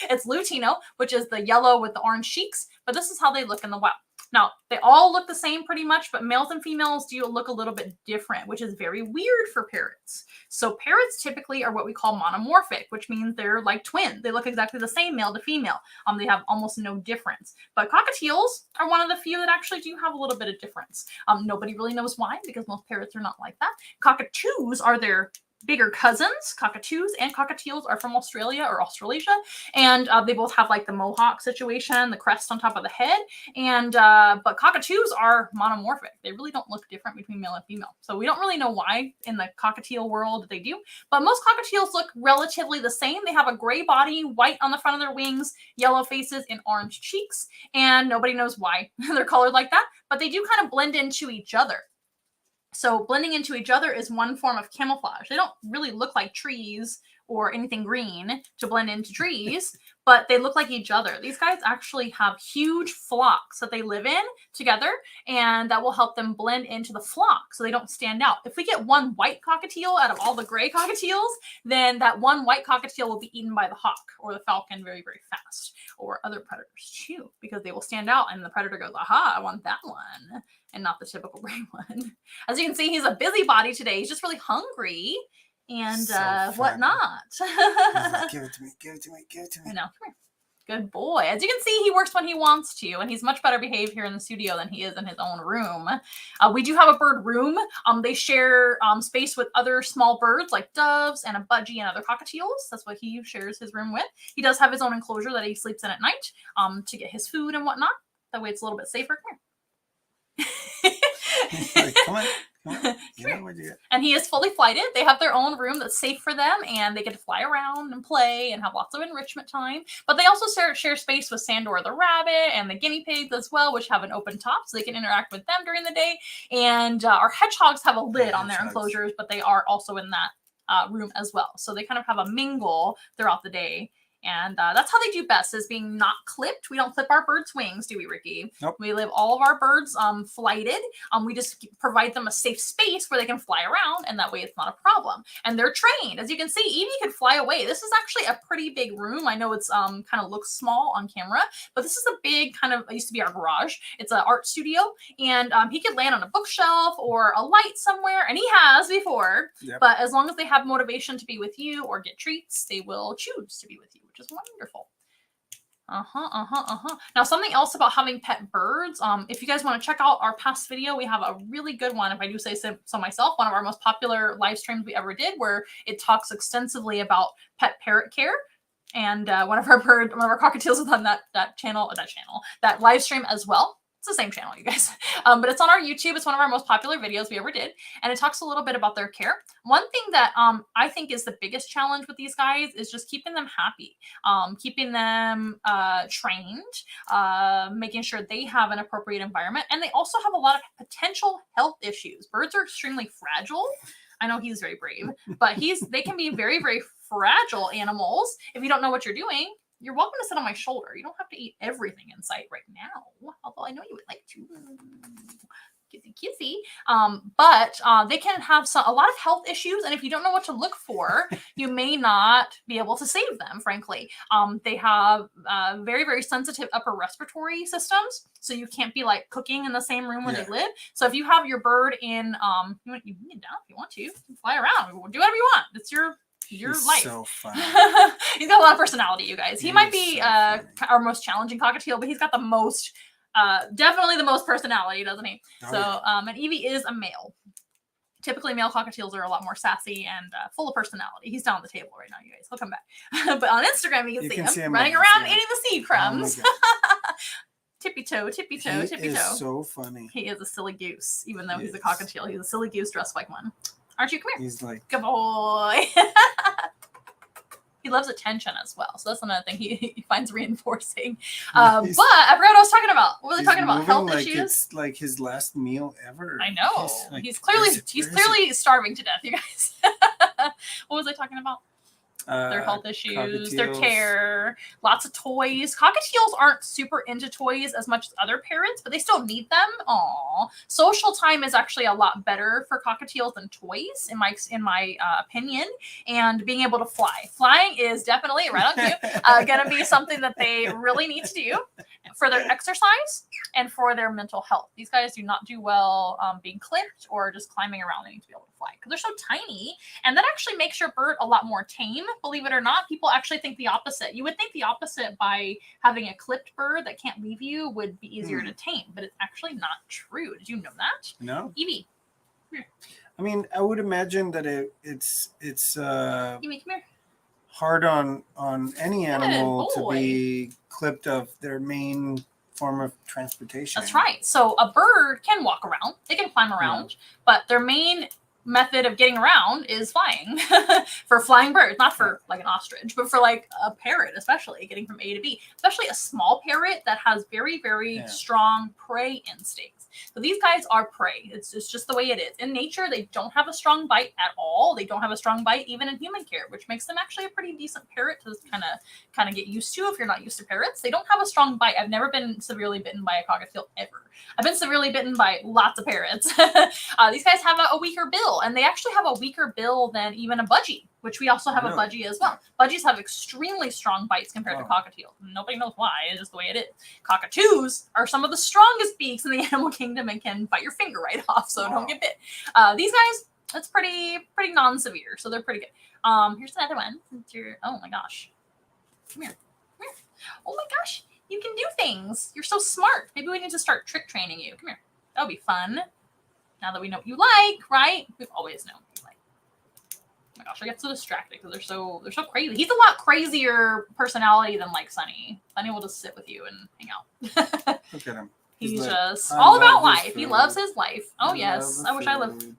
It's Lutino, which is the yellow with the orange cheeks, but this is how they look in the wild. Now, they all look the same pretty much, but males and females do look a little bit different, which is very weird for parrots. So parrots typically are what we call monomorphic, which means they're like twins. They look exactly the same male to female. They have almost no difference. But cockatiels are one of the few that actually do have a little bit of difference. Nobody really knows why, because most parrots are not like that. Cockatoos are their bigger cousins. Cockatoos and cockatiels are from Australia or Australasia, and they both have like the mohawk situation, the crest on top of the head, and but cockatoos are monomorphic. They really don't look different between male and female, so we don't really know why in the cockatiel world they do, but most cockatiels look relatively the same. They have a gray body, white on the front of their wings, yellow faces, and orange cheeks, and nobody knows why they're colored like that, but they do kind of blend into each other. So blending into each other is one form of camouflage. They don't really look like trees or anything green to blend into trees, but they look like each other. These guys actually have huge flocks that they live in together, and that will help them blend into the flock so they don't stand out. If we get one white cockatiel out of all the gray cockatiels, then that one white cockatiel will be eaten by the hawk or the falcon very, very fast, or other predators too, because they will stand out and the predator goes, aha, I want that one, and not the typical gray one. As you can see, he's a busybody today. He's just really hungry and whatnot. Like, give it to me, give it to me, give it to me. I know. Come here. Good boy. As you can see, he works when he wants to, and he's much better behaved here in the studio than he is in his own room. We do have a bird room. They share space with other small birds like doves and a budgie and other cockatiels. That's what he shares his room with. He does have his own enclosure that he sleeps in at night to get his food and whatnot. That way it's a little bit safer. Come here. He's like, come on. And he is fully flighted. They have their own room that's safe for them, and they get to fly around and play and have lots of enrichment time. But they also share space with Sandor the rabbit and the guinea pigs as well, which have an open top, so they can interact with them during the day. And our hedgehogs have a lid on their enclosures, but they are also in that room as well. So they kind of have a mingle throughout the day. And that's how they do best, is being not clipped. We don't clip our birds' wings, do we, Ricky? Nope. We leave all of our birds flighted. We just provide them a safe space where they can fly around, and that way it's not a problem. And they're trained. As you can see, Evie could fly away. This is actually a pretty big room. I know it's kind of looks small on camera, but this is a big kind of, it used to be our garage. It's an art studio, and he could land on a bookshelf or a light somewhere, and he has before. Yep. But as long as they have motivation to be with you or get treats, they will choose to be with you, which is wonderful. Now, something else about having pet birds. If you guys want to check out our past video, we have a really good one, if I do say so myself, one of our most popular live streams we ever did, where it talks extensively about pet parrot care. And one of our cockatiels was on that live stream as well. It's the same channel, you guys. But it's on our YouTube. It's one of our most popular videos we ever did. And it talks a little bit about their care. One thing that I think is the biggest challenge with these guys is just keeping them happy, keeping them trained, making sure they have an appropriate environment. And they also have a lot of potential health issues. Birds are extremely fragile. I know he's very brave, but they can be very, very fragile animals. If you don't know what you're doing, you're welcome to sit on my shoulder. You don't have to eat everything in sight right now, although I know you would like to. Kissy. But they can have a lot of health issues, and if you don't know what to look for, you may not be able to save them, frankly. They have very, very sensitive upper respiratory systems, so you can't be like cooking in the same room where they live. So if you have your bird in, you can get down if you want to. You can fly around, do whatever you want. It's your life. So funny. He's got a lot of personality, you guys. He might be so our most challenging cockatiel, but he's got the most, definitely the most personality, doesn't he? Oh, so, yeah. And Evie is a male. Typically, male cockatiels are a lot more sassy and full of personality. He's down on the table right now, you guys. He'll come back. But on Instagram, you can see him running around eating the seed crumbs. Oh tippy toe. He is so funny. He is a silly goose, even though he's a cockatiel. He's a silly goose dressed like one. Aren't you? Come here. He's like, good boy. He loves attention as well. So that's another thing he finds reinforcing. But I forgot what I was talking about. What were they talking about? Health issues? It's like his last meal ever. I know. He's clearly starving to death, you guys. What was I talking about? Their health issues, their care, lots of toys. Cockatiels aren't super into toys as much as other parrots, but they still need them. Aww. Social time is actually a lot better for cockatiels than toys, in my opinion. And being able to fly. Flying is definitely, right on cue, going to be something that they really need to do for their exercise and for their mental health. These guys do not do well being clipped or just climbing around. They need to be able to fly because they're so tiny. And that actually makes your bird a lot more tame. Believe it or not, people actually think the opposite. You would think the opposite by having a clipped bird that can't leave you would be easier to tame, but it's actually not true. Did you know that? No. Evie. I mean, I would imagine that it's Evie, come here. hard on any animal to be clipped of their main form of transportation. That's right. So a bird can walk around. They can climb around, but their main method of getting around is flying. For flying birds, not for like an ostrich, but for like a parrot, especially getting from A to B, especially a small parrot that has very, very strong prey instincts. So these guys are prey. It's just the way it is. In nature, they don't have a strong bite at all. They don't have a strong bite even in human care, which makes them actually a pretty decent parrot to kind of get used to if you're not used to parrots. They don't have a strong bite. I've never been severely bitten by a cockatiel ever. I've been severely bitten by lots of parrots. These guys have a weaker bill, and they actually have a weaker bill than even a budgie, which we also have a budgie as well. Budgies have extremely strong bites compared to cockatiels. Nobody knows why. It's just the way it is. Cockatoos are some of the strongest beaks in the animal kingdom and can bite your finger right off, so don't get bit. These guys, that's pretty non-severe, so they're pretty good. Here's another one. Oh my gosh. Come here. Oh my gosh. You can do things. You're so smart. Maybe we need to start trick training you. Come here. That'll be fun. Now that we know what you like, right? We've always known what you like. Oh my gosh, I get so distracted because they're so crazy. He's a lot crazier personality than like Sunny. Sunny will just sit with you and hang out. Look at him. He's like, just all about life. He loves his life. Oh yes. I wish I lived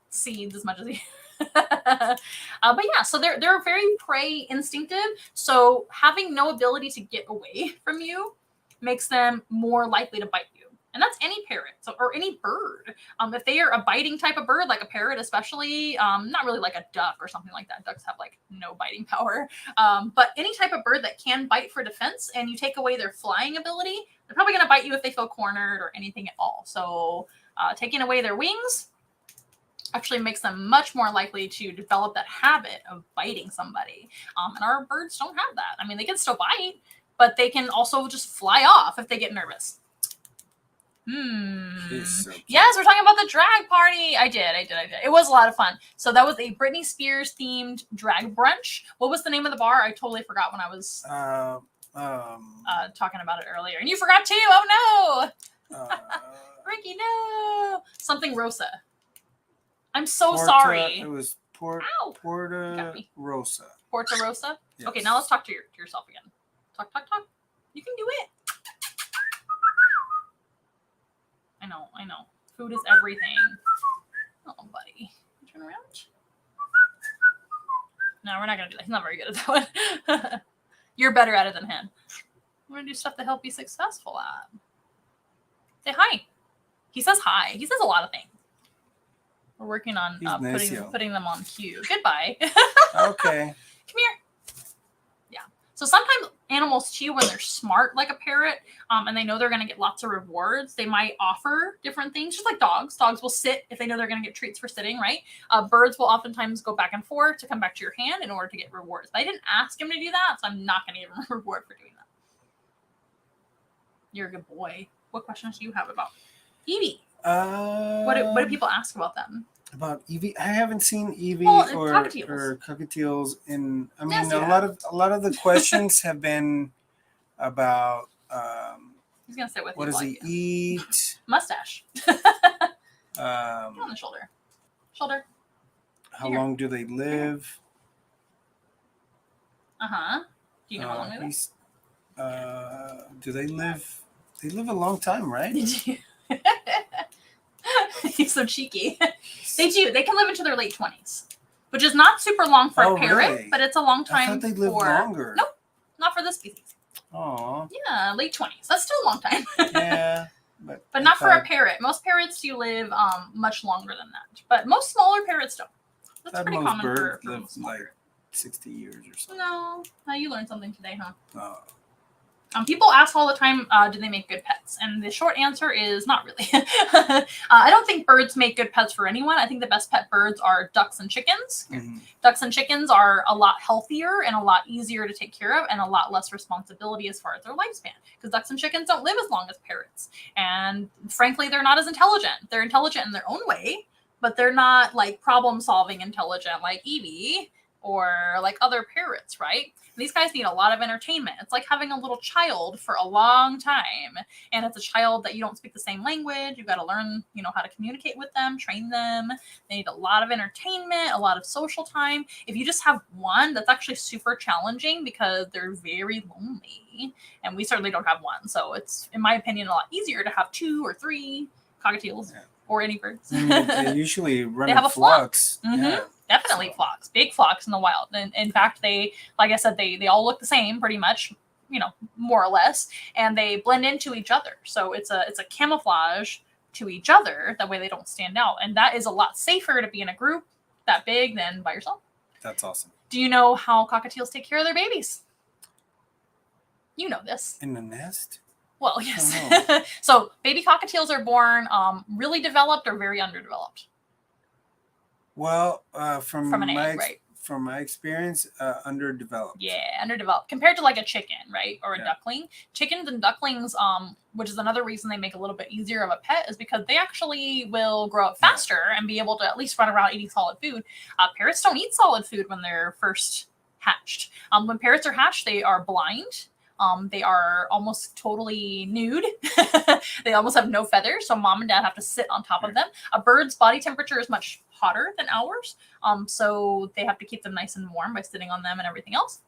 seeds as much as he but yeah, so they're very prey instinctive. So having no ability to get away from you makes them more likely to bite you. And that's any parrot, or any bird. If they are a biting type of bird, like a parrot especially, not really like a duck or something like that. Ducks have like no biting power. But any type of bird that can bite for defense, and you take away their flying ability, they're probably going to bite you if they feel cornered or anything at all. So taking away their wings actually makes them much more likely to develop that habit of biting somebody. And our birds don't have that. I mean, they can still bite, but they can also just fly off if they get nervous. So yes, we're talking about the drag party. I did. It was a lot of fun. So that was a Britney Spears themed drag brunch. What was the name of the bar? I totally forgot when I was talking about it earlier. And you forgot too. Oh no. Ricky, no. Something Rosa. I'm so sorry. It was Porta Rosa. Porta Rosa? Yes. Okay, now let's talk to yourself again. Talk. You can do it. I know. Food is everything. Oh, buddy. Turn around. No, we're not going to do that. He's not very good at that one. You're better at it than him. We're going to do stuff to help be successful at. Say hi. He says hi. He says a lot of things. We're working on putting them on cue. Goodbye. Okay. Come here. Yeah. So sometimes animals too, when they're smart like a parrot, and they know they're going to get lots of rewards, they might offer different things, just like dogs. Dogs will sit if they know they're going to get treats for sitting, right? Birds will oftentimes go back and forth to come back to your hand in order to get rewards. But I didn't ask him to do that, so I'm not going to give him a reward for doing that. You're a good boy. What questions do you have about Evie? What do people ask about them? About Evie, I haven't seen Evie or cockatiels in. I mean, a lot of the questions have been about. He's gonna sit with. What does he eat? Mustache. On the shoulder. How long do they live? Do you know how long they live? Do they live? They live a long time, right? He's so cheeky. They do. They can live into their late 20s, which is not super long for a parrot, really? But it's a long time. I thought they lived longer. Nope, not for this species. Oh. Yeah, late 20s. That's still a long time. Yeah, but not for a parrot. Most parrots do live much longer than that, but most smaller parrots don't. That's pretty common for live like 60 years or something. No, you learned something today, huh? Oh. People ask all the time, do they make good pets? And the short answer is not really. I don't think birds make good pets for anyone. I think the best pet birds are ducks and chickens. Mm-hmm. Ducks and chickens are a lot healthier and a lot easier to take care of and a lot less responsibility as far as their lifespan. Because ducks and chickens don't live as long as parrots. And frankly, they're not as intelligent. They're intelligent in their own way, but they're not like problem-solving intelligent like Evie or like other parrots, right? These guys need a lot of entertainment. It's like having a little child for a long time. And it's a child that you don't speak the same language. You've got to learn, how to communicate with them, train them. They need a lot of entertainment, a lot of social time. If you just have one, that's actually super challenging because they're very lonely. And we certainly don't have one. So it's, in my opinion, a lot easier to have 2 or 3 cockatiels or any birds. They usually run they have a flocks. Mm-hmm. Yeah. Definitely flocks, big flocks in the wild. And in fact, they, like I said, they all look the same pretty much, more or less, and they blend into each other. So it's a camouflage to each other. That way they don't stand out. And that is a lot safer to be in a group that big than by yourself. That's awesome. Do you know how cockatiels take care of their babies? You know this. In the nest? Well, yes. So baby cockatiels are born really developed or very underdeveloped. Well, from an egg, right? From my experience, underdeveloped. Yeah, underdeveloped compared to like a chicken, right, or a duckling. Chickens and ducklings, which is another reason they make a little bit easier of a pet, is because they actually will grow up faster and be able to at least run around eating solid food. Parrots don't eat solid food when they're first hatched. When parrots are hatched, they are blind. They are almost totally nude. They almost have no feathers, so mom and dad have to sit on top of them. A bird's body temperature is much hotter than ours, so they have to keep them nice and warm by sitting on them and everything else.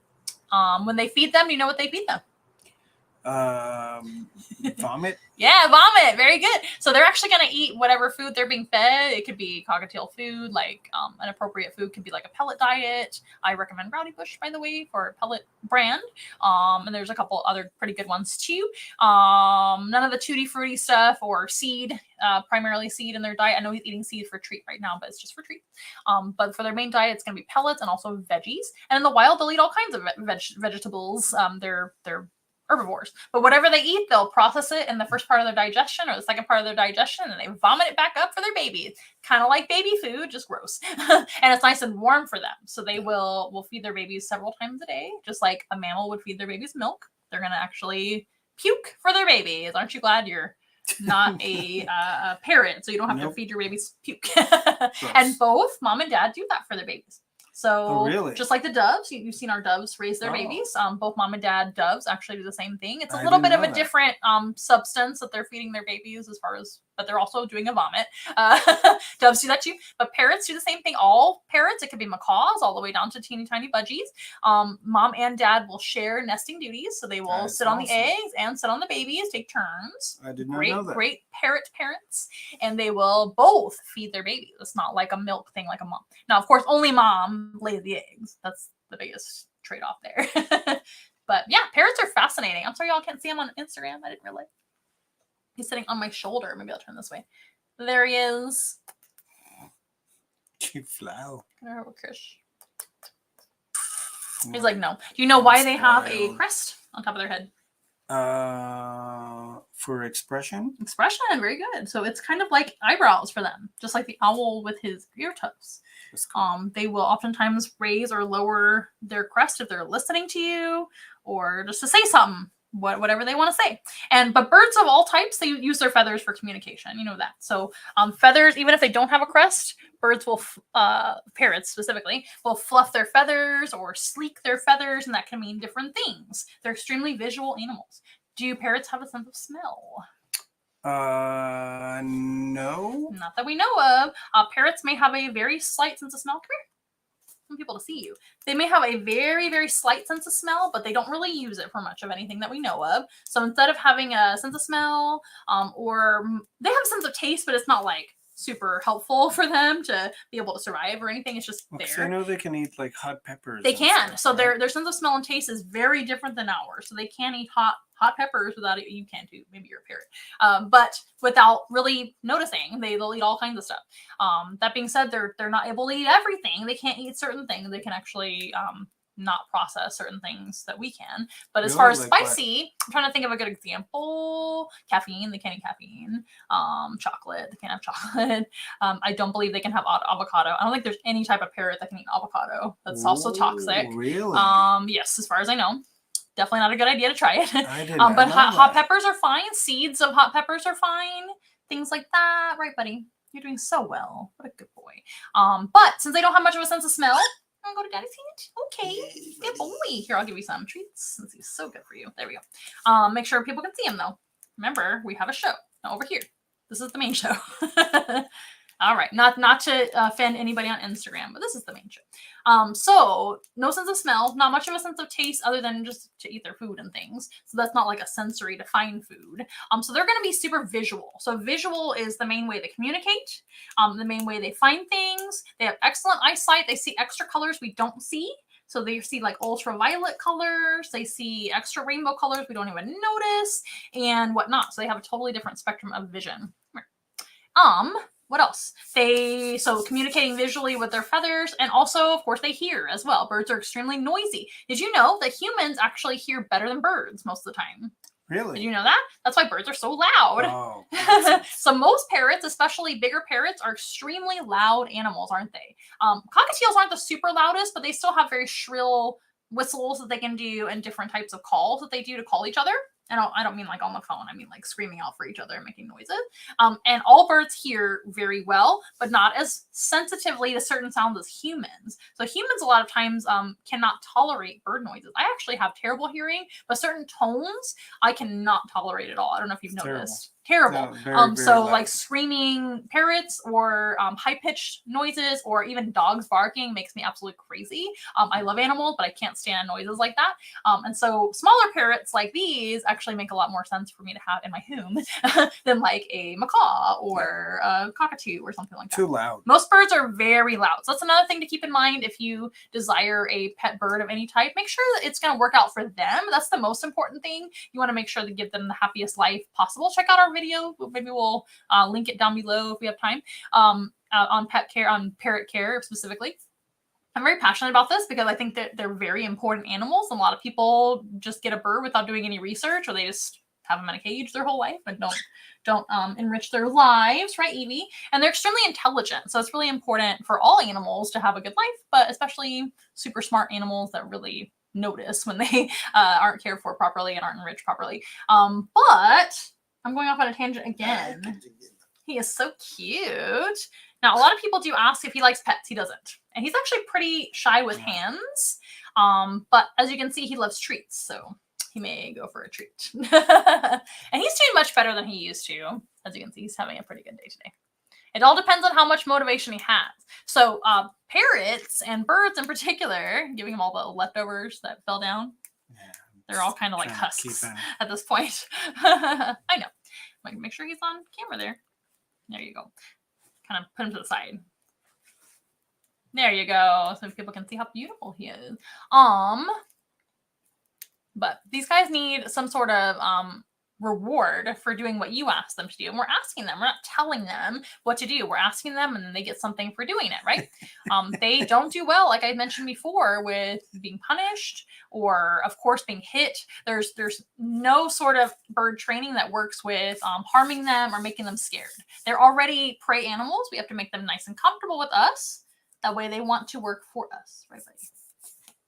When they feed them, you know what they feed them? Vomit. Yeah, vomit. Very good. So they're actually going to eat whatever food they're being fed. It could be cockatiel food, like an appropriate food could be like a pellet diet. I recommend Rowdy Bush, by the way, for a pellet brand. And there's a couple other pretty good ones too. None of the tutti frutti stuff or seed, primarily seed in their diet. I know he's eating seed for treat right now, but it's just for treat. But for their main diet, it's going to be pellets and also veggies. And in the wild, they'll eat all kinds of vegetables. They're herbivores, but whatever they eat, they'll process it in the first part of their digestion or the second part of their digestion, and they vomit it back up for their baby. Kind of like baby food, just gross. And it's nice and warm for them, so they will feed their babies several times a day, just like a mammal would feed their babies milk. They're gonna actually puke for their babies. Aren't you glad you're not a parent, so you don't have to feed your babies puke? And both mom and dad do that for their babies. So just like the doves, you've seen our doves raise their babies. Both mom and dad doves actually do the same thing. It's a little bit of a different substance that they're feeding their babies as far as, but they're also doing a vomit. Doves do that too, but parrots do the same thing. All parrots, it could be macaws all the way down to teeny tiny budgies. Mom and dad will share nesting duties. So they will sit on the eggs and sit on the babies, take turns. I did not know that. Great parrot parents. And they will both feed their babies. It's not like a milk thing like a mom. Now, of course, only mom lay the eggs. That's the biggest trade-off there. But yeah, parrots are fascinating. I'm sorry y'all can't see him on Instagram. I didn't realize. He's sitting on my shoulder. Maybe I'll turn this way. There he is. Cute flower. He's like, no. Do you know why they have a crest on top of their head? For expression. Expression, very good. So it's kind of like eyebrows for them, just like the owl with his ear tufts. They will oftentimes raise or lower their crest if they're listening to you or just to say something, whatever they want to say. But birds of all types, they use their feathers for communication. You know that. So feathers, even if they don't have a crest, birds will, parrots specifically, will fluff their feathers or sleek their feathers, and that can mean different things. They're extremely visual animals. Do parrots have a sense of smell? No. Not that we know of. Parrots may have a very slight sense of smell. Come here. I want people to see you. They may have a very, very slight sense of smell, but they don't really use it for much of anything that we know of. So instead of having a sense of smell, or they have a sense of taste, but it's not like super helpful for them to be able to survive or anything. It's just there. I know they can eat like hot peppers. They can. Stuff, so right? their sense of smell and taste is very different than ours. So they can eat hot peppers without it. You can too. Maybe you're a parrot. But without really noticing, they'll eat all kinds of stuff. That being said, they're not able to eat everything. They can't eat certain things. They can actually not process certain things that we can. But as far as spicy, I'm trying to think of a good example. Caffeine, they can't eat caffeine. Chocolate, they can't have chocolate. I don't believe they can have avocado. I don't think there's any type of parrot that can eat avocado. That's also toxic. Really? Yes, as far as I know. Definitely not a good idea to try it. I didn't but know hot that. peppers are fine. Seeds of hot peppers are fine. Things like that. Right, buddy? You're doing so well. What a good boy. But since they don't have much of a sense of smell, I'm going to go to daddy's hand. Okay. Good boy. Here, I'll give you some treats since he's so good for you. There we go. Make sure people can see him, though. Remember, we have a show. Now, over here. This is the main show. All right. Not to offend anybody on Instagram, but this is the main show. So no sense of smell, not much of a sense of taste other than just to eat their food and things. So that's not like a sensory to find food. So they're going to be super visual. So visual is the main way they communicate, the main way they find things. They have excellent eyesight. They see extra colors we don't see. So they see like ultraviolet colors. They see extra rainbow colors we don't even notice and whatnot. So they have a totally different spectrum of vision. What else? So communicating visually with their feathers, and also, of course, they hear as well. Birds are extremely noisy. Did you know that humans actually hear better than birds most of the time? Really? Did you know that? That's why birds are so loud. Oh, so most parrots, especially bigger parrots, are extremely loud animals, aren't they? Cockatiels aren't the super loudest, but they still have very shrill whistles that they can do and different types of calls that they do to call each other. I don't mean like on the phone. I mean like screaming out for each other and making noises. And all birds hear very well, but not as sensitively to certain sounds as humans. So humans a lot of times cannot tolerate bird noises. I actually have terrible hearing, but certain tones I cannot tolerate at all. I don't know if you've noticed. Terrible. No, very So loud. like screaming parrots or high-pitched noises or even dogs barking makes me absolutely crazy. I love animals, but I can't stand noises like that. And so smaller parrots like these actually make a lot more sense for me to have in my home than like a macaw or a cockatoo or something like that. Too loud. Most birds are very loud. So that's another thing to keep in mind if you desire a pet bird of any type. Make sure that it's going to work out for them. That's the most important thing. You want to make sure to give them the happiest life possible. Check out our video. Maybe we'll link it down below if we have time on pet care, on parrot care specifically. I'm very passionate about this because I think that they're very important animals. A lot of people just get a bird without doing any research, or they just have them in a cage their whole life and don't enrich their lives, right, Evie? And they're extremely intelligent, so it's really important for all animals to have a good life, but especially super smart animals that really notice when they aren't cared for properly and aren't enriched properly. But I'm going off on a tangent again. He is so cute. Now, a lot of people do ask if he likes pets. He doesn't. And he's actually pretty shy with hands. But as you can see, he loves treats. So he may go for a treat. And he's doing much better than he used to. As you can see, he's having a pretty good day today. It all depends on how much motivation he has. So parrots and birds in particular, giving him all the leftovers that fell down. Yeah, they're all kind of like husks at this point. I know. Make sure he's on camera there. There you go. Kind of put him to the side. There you go. So people can see how beautiful he is. But these guys need some sort of reward for doing what you ask them to do. And we're asking them. We're not telling them what to do. We're asking them, and then they get something for doing it, right? They don't do well, like I mentioned before, with being punished or, of course, being hit. There's no sort of bird training that works with harming them or making them scared. They're already prey animals. We have to make them nice and comfortable with us. That way they want to work for us, right, buddy?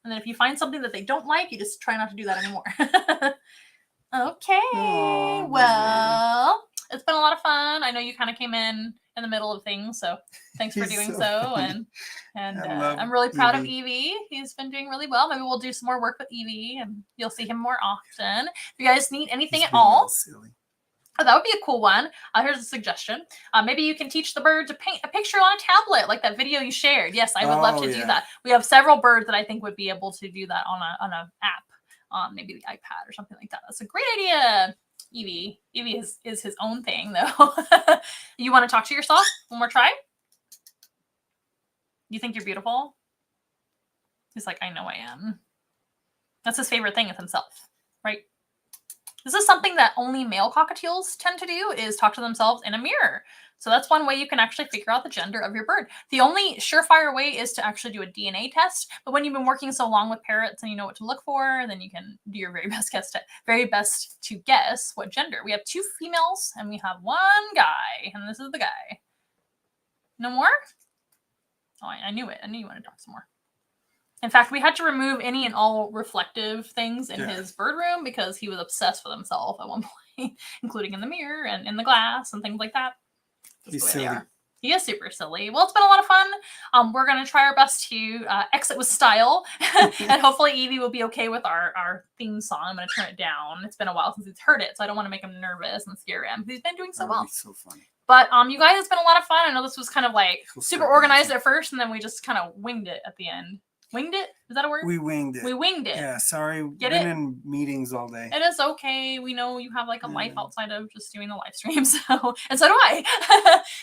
And then if you find something that they don't like, you just try not to do that anymore. Okay. Aww, well, it's been a lot of fun. I know you kind of came in the middle of things, so thanks for doing so. And I'm really proud of Evie. He's been doing really well. Maybe we'll do some more work with Evie, and you'll see him more often. If you guys need anything at all, silly. Oh, that would be a cool one. Here's a suggestion. Maybe you can teach the bird to paint a picture on a tablet, like that video you shared. Yes, I would love to do that. We have several birds that I think would be able to do that on an app. Maybe the iPad or something like that. That's a great idea, Evie. Evie is his own thing, though. You want to talk to yourself one more try? You think you're beautiful? He's like, I know I am. That's his favorite thing is himself, right? This is something that only male cockatiels tend to do, is talk to themselves in a mirror. So that's one way you can actually figure out the gender of your bird. The only surefire way is to actually do a DNA test. But when you've been working so long with parrots and you know what to look for, then you can do your very best to guess what gender. We have 2 females and we have 1 guy, and this is the guy. No more? Oh, I knew it. I knew you wanted to talk some more. In fact, we had to remove any and all reflective things in his bird room because he was obsessed with himself at one point, including in the mirror and in the glass and things like that. He's silly. He is super silly. Well, it's been a lot of fun. We're going to try our best to exit with style. And hopefully Evie will be okay with our theme song. I'm going to turn it down. It's been a while since he's heard it, so I don't want to make him nervous and scare him. He's been doing so well. So funny. But you guys, it's been a lot of fun. I know this was kind of like super organized at first, and then we just kind of winged it at the end. Winged it? Is that a word? We winged it. We winged it. Yeah, sorry. Get been it? In meetings all day. It is okay. We know you have like a life outside of just doing the live stream. So do I.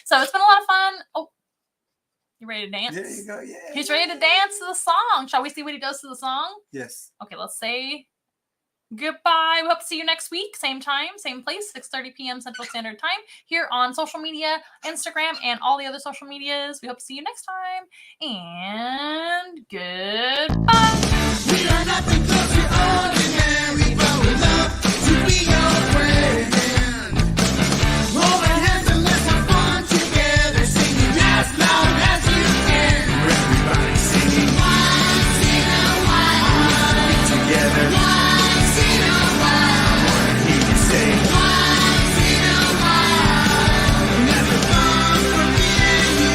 So it's been a lot of fun. Oh, you ready to dance? There you go. Yeah. He's ready to dance to the song. Shall we see what he does to the song? Yes. Okay, let's say Goodbye. We hope to see you next week. Same time, same place, 6:30 p.m. Central Standard Time here on social media, Instagram, and all the other social medias. We hope to see you next time. And goodbye. We are not too close to ordinary, but we love to be your friend. Hold our hands and let's have fun together, singing as loud as you can. Everybody singing once in a while. Together. Once in a while. I wanna hear you say once in a while. Never fun for me and you.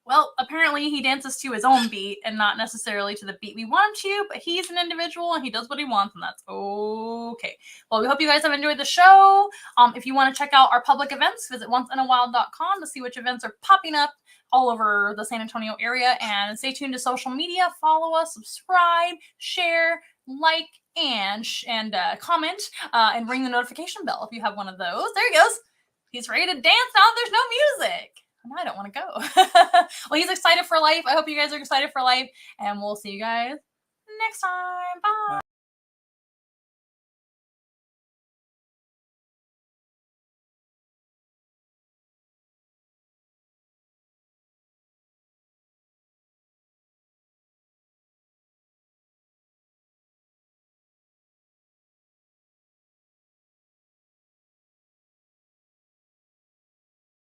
Well, apparently he dances to his own beat and not necessarily to the beat we want him to, but he's an individual and he does what he wants, and that's okay. Well, we hope you guys have enjoyed the show. If you want to check out our public events, visit onceinawild.com to see which events are popping up all over the San Antonio area, and stay tuned to social media. Follow us, subscribe, share, like, and comment, and ring the notification bell if you have one of those. There he goes. He's ready to dance now that there's no music. Now I don't want to go. Well, he's excited for life. I hope you guys are excited for life, and we'll see you guys next time. Bye.